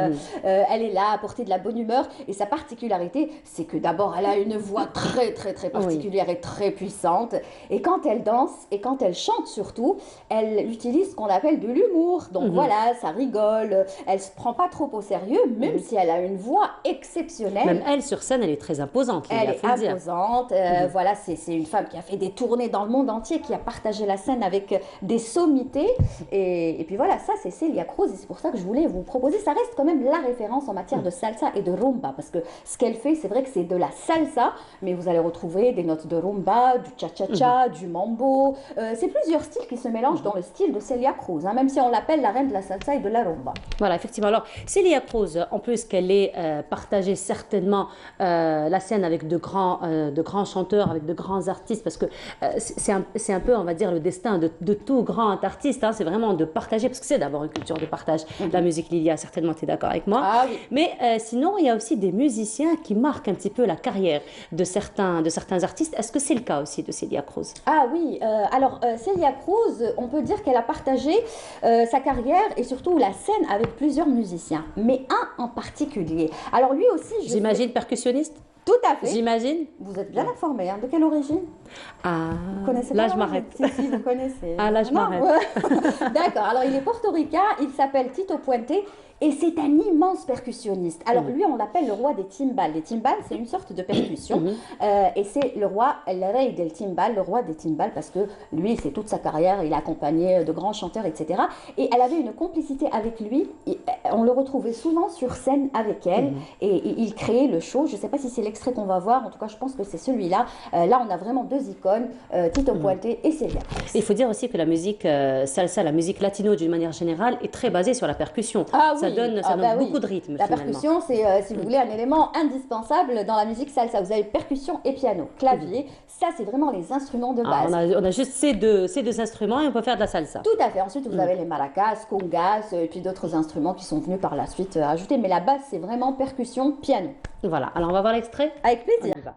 Elle est là à porter de la bonne humeur. Et sa particularité, c'est que d'abord, elle a une voix très, très, très particulière et très puissante. Et quand elle danse et quand elle chante surtout, elle utilise ce qu'on appelle de l'humour. Donc voilà, ça rigole. Elle se prend pas trop au sérieux, même si elle a une voix exceptionnelle. Même elle, sur scène, elle est très imposante. Elle est imposante. Voilà, c'est une femme qui a fait des tournées dans le monde entier, qui a partagé la scène avec des sommités. Et puis voilà, ça, c'est Celia Cruz. Et c'est pour ça que je voulais vous proposer. Ça reste quand même la référence en matière de salsa et de rumba. Parce que ce qu'elle fait, c'est vrai que c'est de la salsa, mais vous allez retrouver des notes de rumba, du cha-cha-cha, du mambo. C'est plusieurs styles qui se mélangent dans le style de Celia Cruz, hein, même si on l'appelle la reine de la salsa et de la rumba. Voilà, effectivement. Alors, Celia Cruz, en plus qu'elle ait partagé certainement la scène avec de grands chanteurs, avec de grands artistes, parce que c'est un peu, on va dire, le destin de tout grand artiste, hein, c'est vraiment de partager, parce que c'est d'abord une culture de partage. La musique, Lilia, certainement, tu es d'accord avec moi. Ah, oui. Mais sinon, il y a aussi des musiciens qui marquent un petit peu la carrière de certains artistes. Est-ce que c'est le cas aussi de Celia Cruz? Ah oui, alors Celia Cruz, on peut dire qu'elle a partagé sa carrière et surtout la scène avec plusieurs musiciens, mais un en particulier. Alors lui aussi, j'imagine percussionniste. Tout à fait. J'imagine. Vous êtes bien informé, hein. De quelle origine? Ah, vous connaissez là pas, je m'arrête. Si, vous connaissez. Ah, là je m'arrête. D'accord, alors il est portoricain, il s'appelle Tito Puente et c'est un immense percussionniste. Alors lui, on l'appelle le roi des timbales. Les timbales, c'est une sorte de percussion et c'est le roi, el rey del timbal, le roi des timbales, parce que lui, c'est toute sa carrière, il a accompagné de grands chanteurs, etc. Et elle avait une complicité avec lui, et on le retrouvait souvent sur scène avec elle et il créait le show. Je ne sais pas si c'est l'extrait qu'on va voir, en tout cas je pense que c'est celui-là. Là, on a vraiment deux icônes, Tito Puente et Celia. Il faut dire aussi que la musique salsa, la musique latino d'une manière générale, est très basée sur la percussion. Ah, ça donne beaucoup de rythme. La percussion, c'est, si vous voulez, un élément indispensable dans la musique salsa. Vous avez percussion et piano, clavier. Ça, c'est vraiment les instruments de base. On a juste ces deux instruments et on peut faire de la salsa. Tout à fait. Ensuite, vous avez les maracas, congas et puis d'autres instruments qui sont venus par la suite ajouter. Mais la base, c'est vraiment percussion, piano. Voilà. Alors, on va voir l'extrait? Avec plaisir. On y va.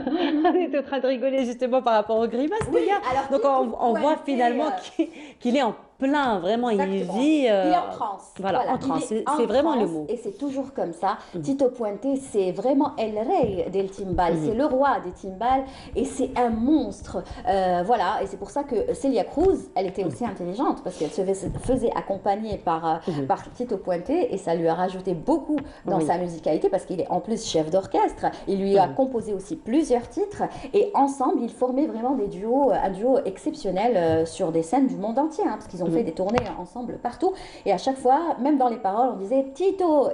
On est en train de rigoler justement par rapport aux grimaces, les gars. Donc on voit finalement qu'il est en plein, vraiment, il Exactement. vit. Il est en transe. Voilà, en transe, c'est vraiment le mot. Et c'est toujours comme ça. Tito Puente, c'est vraiment El Rey del Timbal. C'est le roi des timbales et c'est un monstre. Voilà, et c'est pour ça que Celia Cruz, elle était aussi intelligente parce qu'elle se faisait accompagner par Tito Puente et ça lui a rajouté beaucoup dans sa musicalité parce qu'il est en plus chef d'orchestre. Il lui a composé aussi plusieurs titres et ensemble, ils formaient vraiment un duo exceptionnel sur des scènes du monde entier, hein, parce qu'ils ont fait des tournées ensemble partout. Et à chaque fois, même dans les paroles, on disait Tito,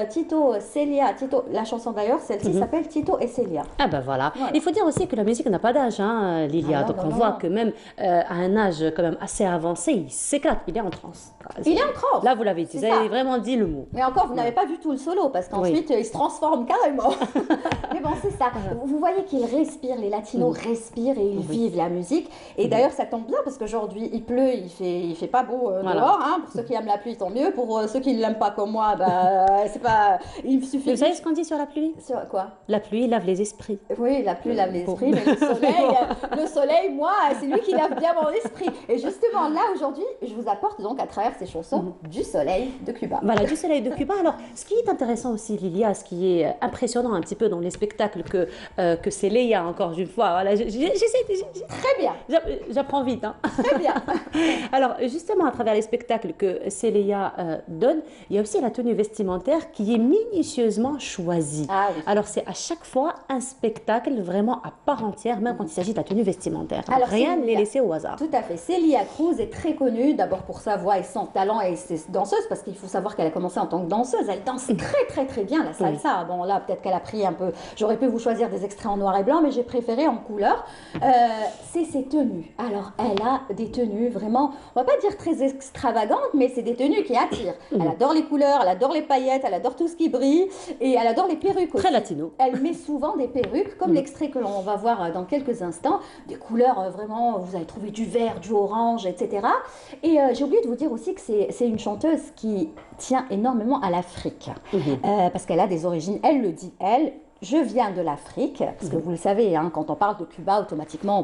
Tito, Celia, Tito. La chanson d'ailleurs, celle-ci s'appelle Tito et Celia. Ah ben voilà. Il faut dire aussi que la musique n'a pas d'âge, hein, Lilia. Donc on voit que même à un âge quand même assez avancé, il s'éclate, il est en transe. Il est en transe. Là, vous l'avez dit, vous avez vraiment dit le mot. Mais encore, vous n'avez pas vu tout le solo, parce qu'ensuite, il se transforme carrément. Mais bon, c'est ça. Vous voyez qu'ils respirent, les latinos respirent et ils vivent la musique. Et d'ailleurs, ça tombe bien, parce qu'aujourd'hui, il pleut, il fait pas beau dehors. Hein. Pour ceux qui aiment la pluie, tant mieux. Pour ceux qui ne l'aiment pas comme moi, c'est pas... Il suffit... Vous savez ce qu'on dit sur la pluie? Sur quoi? La pluie lave les esprits. Oui, la pluie lave les esprits, mais le soleil, moi, c'est lui qui lave bien mon esprit. Et justement, là, aujourd'hui, je vous apporte donc à travers ces chansons du soleil de Cuba. Voilà, du soleil de Cuba. Alors, ce qui est intéressant aussi, Lilia, ce qui est impressionnant un petit peu dans les spectacles que c'est Léa, encore une fois. Voilà, j'essaie. Très bien. J'apprends vite. Hein. Très bien. Alors, justement, à travers les spectacles que Célia donne, il y a aussi la tenue vestimentaire qui est minutieusement choisie. Ah, oui. Alors, c'est à chaque fois un spectacle vraiment à part entière, même quand il s'agit de la tenue vestimentaire. Alors, rien n'est laissé au hasard. Tout à fait. Celia Cruz est très connue d'abord pour sa voix et son talent et ses danseuses, parce qu'il faut savoir qu'elle a commencé en tant que danseuse. Elle danse très bien la salsa. Bon, là, peut-être qu'elle a pris un peu... J'aurais pu vous choisir des extraits en noir et blanc, mais j'ai préféré en couleur. C'est ses tenues. Alors, elle a des tenues vraiment, on va pas dire très extravagantes, mais c'est des tenues qui attirent. Elle adore les couleurs, elle adore les paillettes, elle adore tout ce qui brille et elle adore les perruques aussi. Très latino. Elle met souvent des perruques, comme l'extrait que l'on va voir dans quelques instants, des couleurs vraiment, vous allez trouver du vert, du orange, etc. Et j'ai oublié de vous dire aussi que c'est une chanteuse qui tient énormément à l'Afrique, parce qu'elle a des origines, elle le dit, je viens de l'Afrique, parce que vous le savez, hein, quand on parle de Cuba, automatiquement,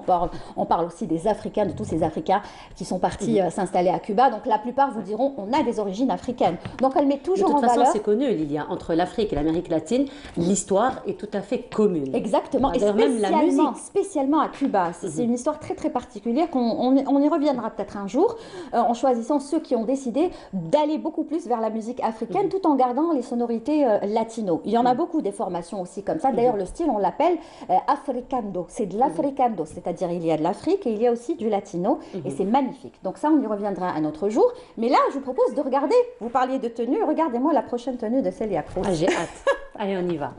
on parle aussi des Africains, de tous ces Africains qui sont partis s'installer à Cuba. Donc la plupart vous diront, on a des origines africaines. Donc elle met toujours en valeur... De toute façon, c'est connu, Lilia, entre l'Afrique et l'Amérique latine, l'histoire est tout à fait commune. Exactement, et même la musique. spécialement à Cuba. C'est une histoire très particulière, on y reviendra peut-être un jour, en choisissant ceux qui ont décidé d'aller beaucoup plus vers la musique africaine, tout en gardant les sonorités latino. Il y en a beaucoup des formations aussi comme ça. D'ailleurs, le style, on l'appelle africando. C'est de l'africando, c'est-à-dire il y a de l'Afrique et il y a aussi du latino et c'est magnifique. Donc ça, on y reviendra un autre jour. Mais là, je vous propose de regarder. Vous parliez de tenue, regardez-moi la prochaine tenue de Celia Cruz. Ah, j'ai hâte. Allez, on y va.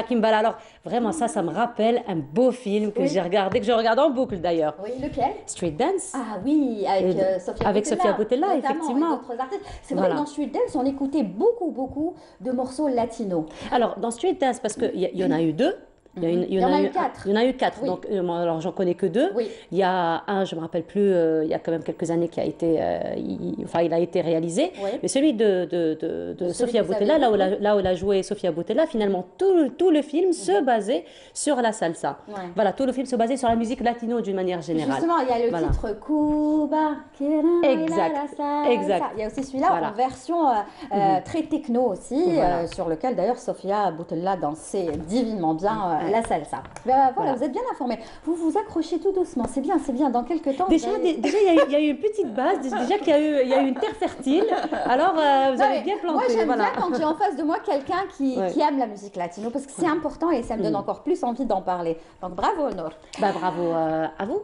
Kimbala. Alors, vraiment, ça me rappelle un beau film que j'ai regardé, que je regarde en boucle d'ailleurs. Oui, lequel? Street Dance. Ah oui, avec Sofia Boutella, effectivement. C'est vrai que dans Street Dance, on écoutait beaucoup de morceaux latinos. Alors, dans Street Dance, parce qu'il y en a eu deux. Il y en a eu quatre. Il y en a eu quatre. Oui. Donc, alors, j'en connais que deux. Oui. Il y a un, je ne me rappelle plus, il y a quand même quelques années qui a été, il a été réalisé. Oui. Mais celui de Sofia Boutella, là où elle a joué Sofia Boutella, finalement, tout le film se basait sur la salsa. Ouais. Voilà, tout le film se basait sur la musique latino d'une manière générale. Justement, il y a le titre Cuba. Exact. Il y a aussi celui-là en version très techno aussi, sur lequel d'ailleurs Sofia Boutella dansait divinement bien. La salsa. Voilà, vous êtes bien informés. Vous vous accrochez tout doucement. C'est bien. Dans quelques temps. Déjà, il y a eu une petite base. Déjà qu'il y a eu une terre fertile. Alors, vous avez bien planté. Moi, j'aime bien quand j'ai en face de moi quelqu'un qui aime la musique latino parce que c'est important et ça me donne encore plus envie d'en parler. Donc, bravo, Honor. Bravo à vous.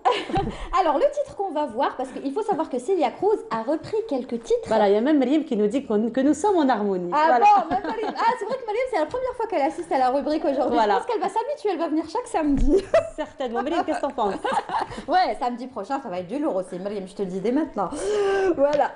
Alors, le titre qu'on va voir, parce qu'il faut savoir que Celia Cruz a repris quelques titres. Voilà, il y a même Mariam qui nous dit que nous sommes en harmonie. Ah bon, même Mariam. Ah, c'est vrai que Mariam, c'est la première fois qu'elle assiste à la rubrique aujourd'hui. Voilà. Je pense qu'elle va s'habituer, elle va venir chaque samedi. Certainement. Mariam, qu'est-ce que t'en penses? Ouais, samedi prochain, ça va être du lourd aussi. Mariam, je te le dis dès maintenant. Voilà.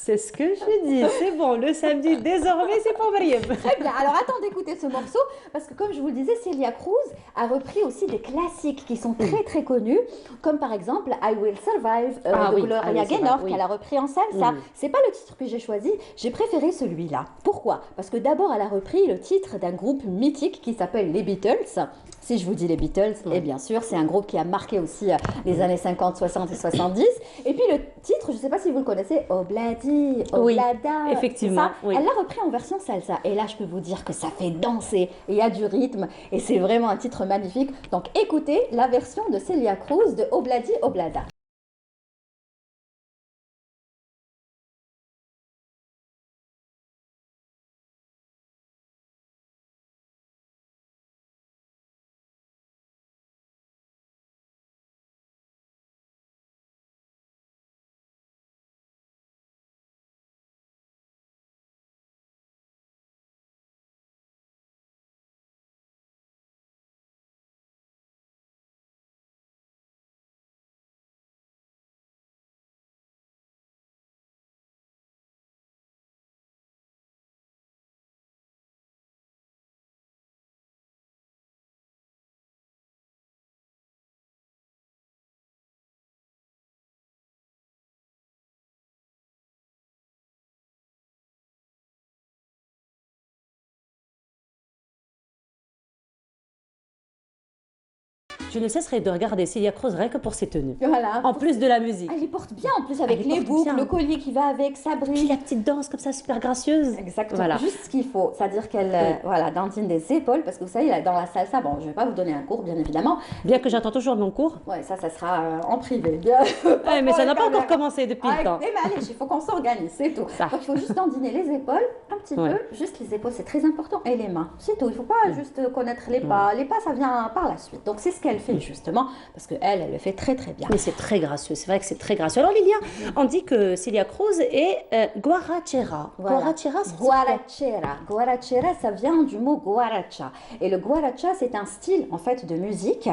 C'est ce que je dis, c'est bon, le samedi désormais c'est pour Mariam. Très bien, alors attends d'écouter ce morceau, parce que comme je vous le disais, Celia Cruz a repris aussi des classiques qui sont très très connus, comme par exemple I Will Survive de Gloria Gaynor, qu'elle a repris en salsa. C'est pas le titre que j'ai choisi, j'ai préféré celui-là. Pourquoi? Parce que d'abord elle a repris le titre d'un groupe mythique qui s'appelle les Beatles. Si je vous dis les Beatles, et bien sûr, c'est un groupe qui a marqué aussi les années 50, 60 et 70. Et puis le titre, je ne sais pas si vous le connaissez, Obladi, Oblada. Effectivement. Elle l'a repris en version salsa. Et là, je peux vous dire que ça fait danser. Il y a du rythme. Et c'est vraiment un titre magnifique. Donc écoutez la version de Celia Cruz de Obladi, Oblada. Je ne cesserai de regarder Celia Cruz rien que pour ses tenues. Voilà. En plus de la musique. Elle les porte bien, en plus avec les boucles, le collier qui va avec, ça brille. Puis la petite danse comme ça, super gracieuse. Exactement, Voilà. juste ce qu'il faut. C'est-à-dire qu'elle dandine des épaules, parce que vous savez, dans la salsa, bon, je ne vais pas vous donner un cours, bien évidemment. Bien que j'attends toujours mon cours. Ouais, ça sera en privé. Ouais, mais ça n'a pas encore commencé depuis le temps. Mais allez, il faut qu'on s'organise, c'est tout. Donc il faut juste dandiner les épaules, un petit peu, juste les épaules, c'est très important, et les mains, c'est tout. Il ne faut pas juste connaître les pas. Les pas, ça vient par la suite. Donc c'est ce qu'elle fait justement, parce qu'elle le fait très très bien. Mais c'est très gracieux, c'est vrai que c'est très gracieux. Alors Lilia, on dit que Celia Cruz est guarachera. Voilà. Guarachera, c'est Guarachera. Guarachera, ça vient du mot guaracha. Et le guaracha, c'est un style en fait de musique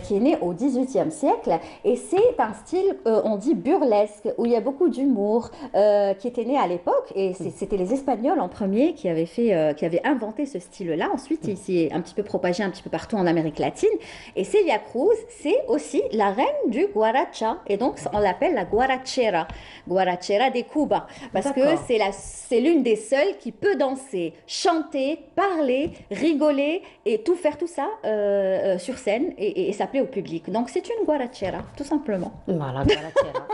qui est né au XVIIIe siècle. Et c'est un style, on dit burlesque, où il y a beaucoup d'humour, qui était né à l'époque. Et c'était les Espagnols en premier qui avaient inventé ce style-là. Ensuite, il s'est un petit peu propagé un petit peu partout en Amérique latine. Et Celia Cruz, c'est aussi la reine du guaracha. Et donc, on l'appelle la guarachera. Guarachera de Cuba. Parce que c'est l'une des seules qui peut danser, chanter, parler, rigoler et faire tout ça sur scène et s'appeler au public. Donc, c'est une guarachera, tout simplement. Voilà, guarachera.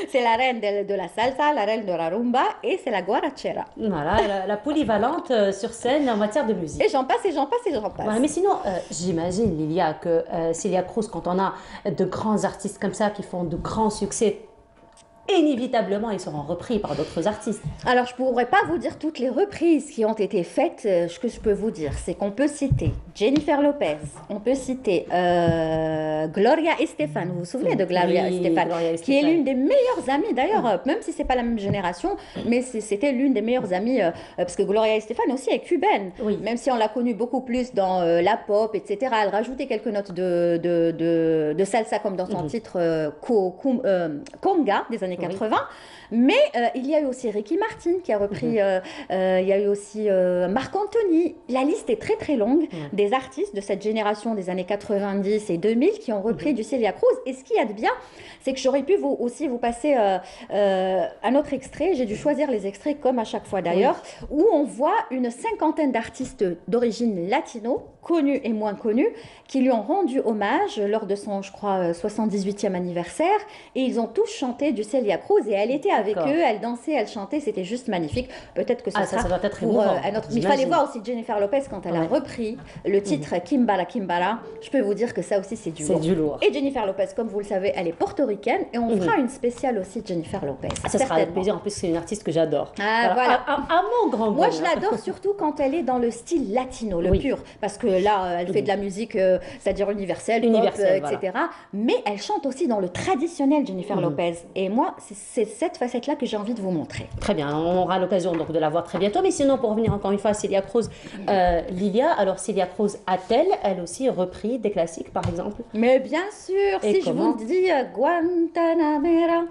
C'est la reine de la salsa, la reine de la rumba et c'est la guarachera. Voilà, la polyvalente sur scène en matière de musique. Et j'en passe, et j'en passe, et j'en passe. Voilà, mais sinon, j'imagine, Lilia, que Celia Cruz, quand on a de grands artistes comme ça qui font de grands succès, inévitablement, ils seront repris par d'autres artistes. Alors, je ne pourrais pas vous dire toutes les reprises qui ont été faites. Ce que je peux vous dire, c'est qu'on peut citer Jennifer Lopez, on peut citer Gloria Estefan. Vous vous souvenez de Gloria Estefan, qui est l'une des meilleures amies, d'ailleurs, même si ce n'est pas la même génération, mais c'était l'une des meilleures amies, parce que Gloria Estefan aussi est cubaine, même si on l'a connue beaucoup plus dans la pop, etc. Elle rajoutait quelques notes de salsa, comme dans son titre Conga, des années 80. Mais il y a eu aussi Ricky Martin qui a repris, il y a eu aussi Marc Anthony. La liste est très très longue des artistes de cette génération des années 90 et 2000 qui ont repris du Celia Cruz. Et ce qu'il y a de bien, c'est que j'aurais pu aussi vous passer un autre extrait. J'ai dû choisir les extraits comme à chaque fois d'ailleurs, où on voit une cinquantaine d'artistes d'origine latino, connus et moins connus, qui lui ont rendu hommage lors de son, je crois, 78e anniversaire. Et ils ont tous chanté du Celia Cruz et elle était avec eux, elle dansait, elle chantait, c'était juste magnifique. Peut-être que ça doit être pour un autre. Mais il fallait voir aussi Jennifer Lopez quand elle a repris le titre Kimbala Kimbala. Je peux vous dire que ça aussi c'est du lourd. C'est du lourd. Et Jennifer Lopez, comme vous le savez, elle est portoricaine et on fera une spéciale aussi de Jennifer Lopez. Ça sera avec plaisir. En plus, c'est une artiste que j'adore. Ah, voilà. À mon grand Moi, bonheur. je l'adore surtout quand elle est dans le style latino, le pur. Parce que là, elle fait de la musique, c'est-à-dire universelle, pop, etc. Mais elle chante aussi dans le traditionnel Jennifer Lopez. Et moi, moi, c'est cette facette-là que j'ai envie de vous montrer. Très bien, on aura l'occasion donc de la voir très bientôt. Mais sinon, pour revenir encore une fois à Celia Cruz, Lilia, alors Celia Cruz a-t-elle, elle aussi, repris des classiques, par exemple? Mais bien sûr, Et si comment? je vous dis Guantanamera,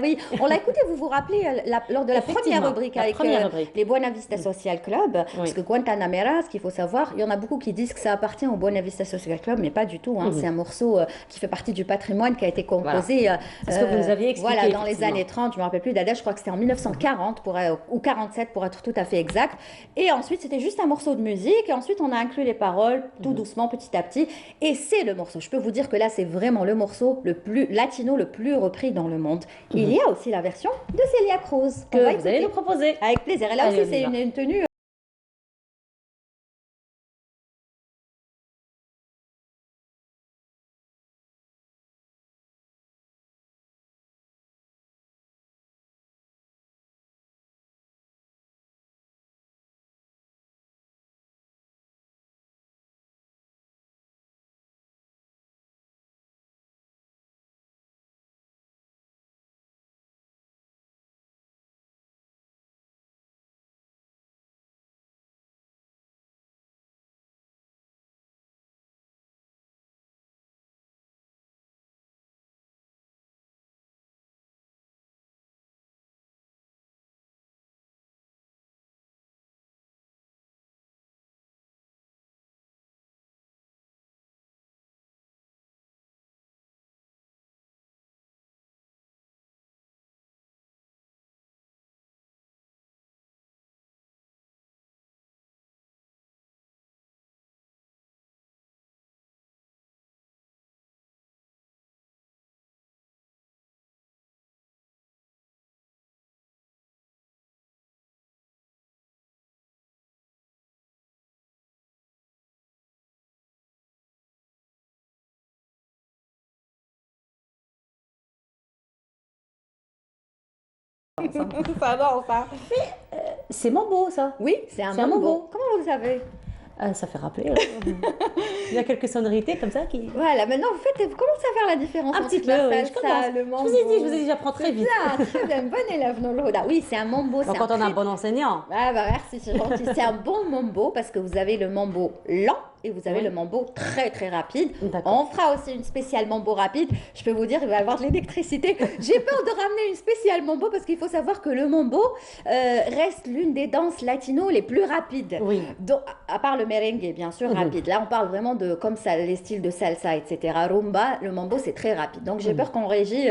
oui, on l'a écouté, vous vous rappelez, lors de la première Effectivement, rubrique la avec première rubrique. les Buena Vista Social Club, parce que Guantanamera, ce qu'il faut savoir, il y en a beaucoup qui disent que ça appartient au Buena Vista Social Club, mais pas du tout, hein. C'est un morceau qui fait partie du patrimoine qui a été composé Parce que vous nous aviez expliqué, voilà, dans les effectivement. années 30, je ne me rappelle plus d'adage, je crois que c'était en 1940 ou 47 pour être tout à fait exact. Et ensuite, c'était juste un morceau de musique. Et ensuite, on a inclus les paroles tout doucement, petit à petit. Et c'est le morceau. Je peux vous dire que là, c'est vraiment le morceau le plus latino, le plus repris dans le monde. Il y a aussi la version de Celia Cruz Que vous allez nous proposer. Avec plaisir. Et là Allez, aussi, on y c'est va. une tenue. Ça avance, hein. C'est Mambo, ça. Oui, c'est un mambo. Comment vous le savez? Ça fait rappeler. Il y a quelques sonorités comme ça qui. Voilà, maintenant vous commencez à faire la différence Un entre petit peu, la oui, salsa, je commence. le mambo. Je vous ai dit, j'apprends très vite. Bien, très bien, bon élève, Noloda. Oui, c'est un mambo. Donc, quand on a un bon enseignant. Ah bah merci, c'est gentil. C'est un bon mambo parce que vous avez le mambo lent et vous avez le mambo très très rapide. On fera aussi une spéciale mambo rapide. Je peux vous dire, il va y avoir de l'électricité. J'ai peur de ramener une spéciale mambo parce qu'il faut savoir que le mambo reste l'une des danses latino les plus rapides. Oui. Donc, à part le merengue, bien sûr, rapide. Là, on parle vraiment de comme ça, les styles de salsa, etc. Rumba, le mambo, c'est très rapide. Donc, j'ai peur qu'en régie,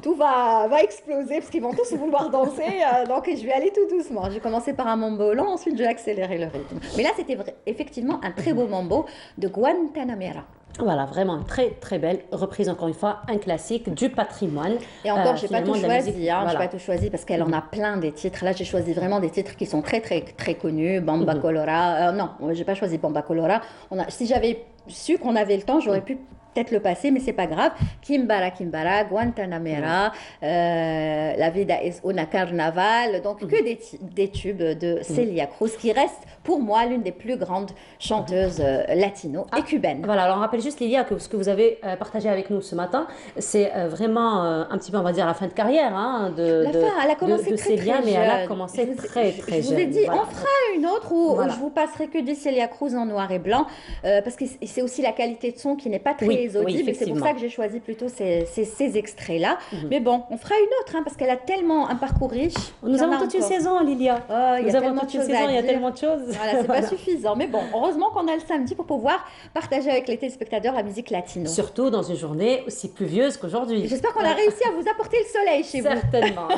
tout va exploser parce qu'ils vont tous vouloir danser. Donc, je vais aller tout doucement. J'ai commencé par un mambo lent, ensuite, je vais accélérer le rythme. Mais là, c'était effectivement un très beau mambo de Guantanamera. Voilà, vraiment une très très belle reprise, encore une fois, un classique du patrimoine. Et encore, j'ai pas tout choisi, hein, voilà. j'ai pas tout choisi parce qu'elle en a plein des titres. Là, j'ai choisi vraiment des titres qui sont très très très connus. Bamba Colora, non, j'ai pas choisi Bamba Colora. Si j'avais su qu'on avait le temps, j'aurais pu peut-être le passer, mais c'est pas grave. Kimbara, Kimbara, Guantanamera, La Vida es una Carnaval, donc que des tubes de Celia Cruz, qui reste pour moi l'une des plus grandes chanteuses latino et cubaines. Voilà, alors on rappelle juste Lilia que ce que vous avez partagé avec nous ce matin, c'est vraiment un petit peu, on va dire, la fin de carrière elle a commencé de très, Celia, très mais jeune. elle a commencé très très jeune. Je vous ai dit, voilà. on fera une autre où je vous passerai que du Celia Cruz en noir et blanc, parce que c'est aussi la qualité de son qui n'est pas très audible, et c'est pour ça que j'ai choisi plutôt ces extraits-là. Mais bon, on fera une autre, hein, parce qu'elle a tellement un parcours riche. Nous avons toute une saison, Lilia. Nous avons toute une saison, il y a tellement de choses. Voilà, c'est pas suffisant. Mais bon, heureusement qu'on a le samedi pour pouvoir partager avec les téléspectateurs la musique latino. Surtout dans une journée aussi pluvieuse qu'aujourd'hui. J'espère qu'on a réussi à vous apporter le soleil chez vous. Certainement.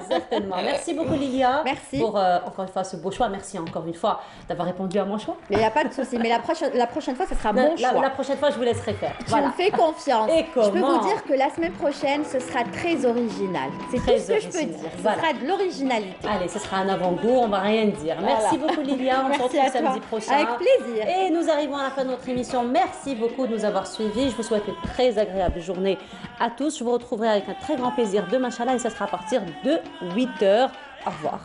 Merci beaucoup, Lilia. Merci. Pour encore une fois ce beau choix. Merci encore une fois d'avoir répondu à mon choix. Mais il n'y a pas de souci. Mais la prochaine fois, ce sera mon choix. La prochaine fois, je vous laisserai faire. Je me fais confiance. Et comment? Je peux vous dire que la semaine prochaine, ce sera très original. C'est tout ce que je peux dire. Ce sera de l'originalité. Allez, ce sera un avant-goût, on va rien dire. Merci beaucoup, Lilia. On se retrouve samedi prochain. Avec plaisir. Et nous arrivons à la fin de notre émission. Merci beaucoup de nous avoir suivis. Je vous souhaite une très agréable journée à tous. Je vous retrouverai avec un très grand plaisir demain, Inch'Allah, et ça sera à partir de 8h. Au revoir.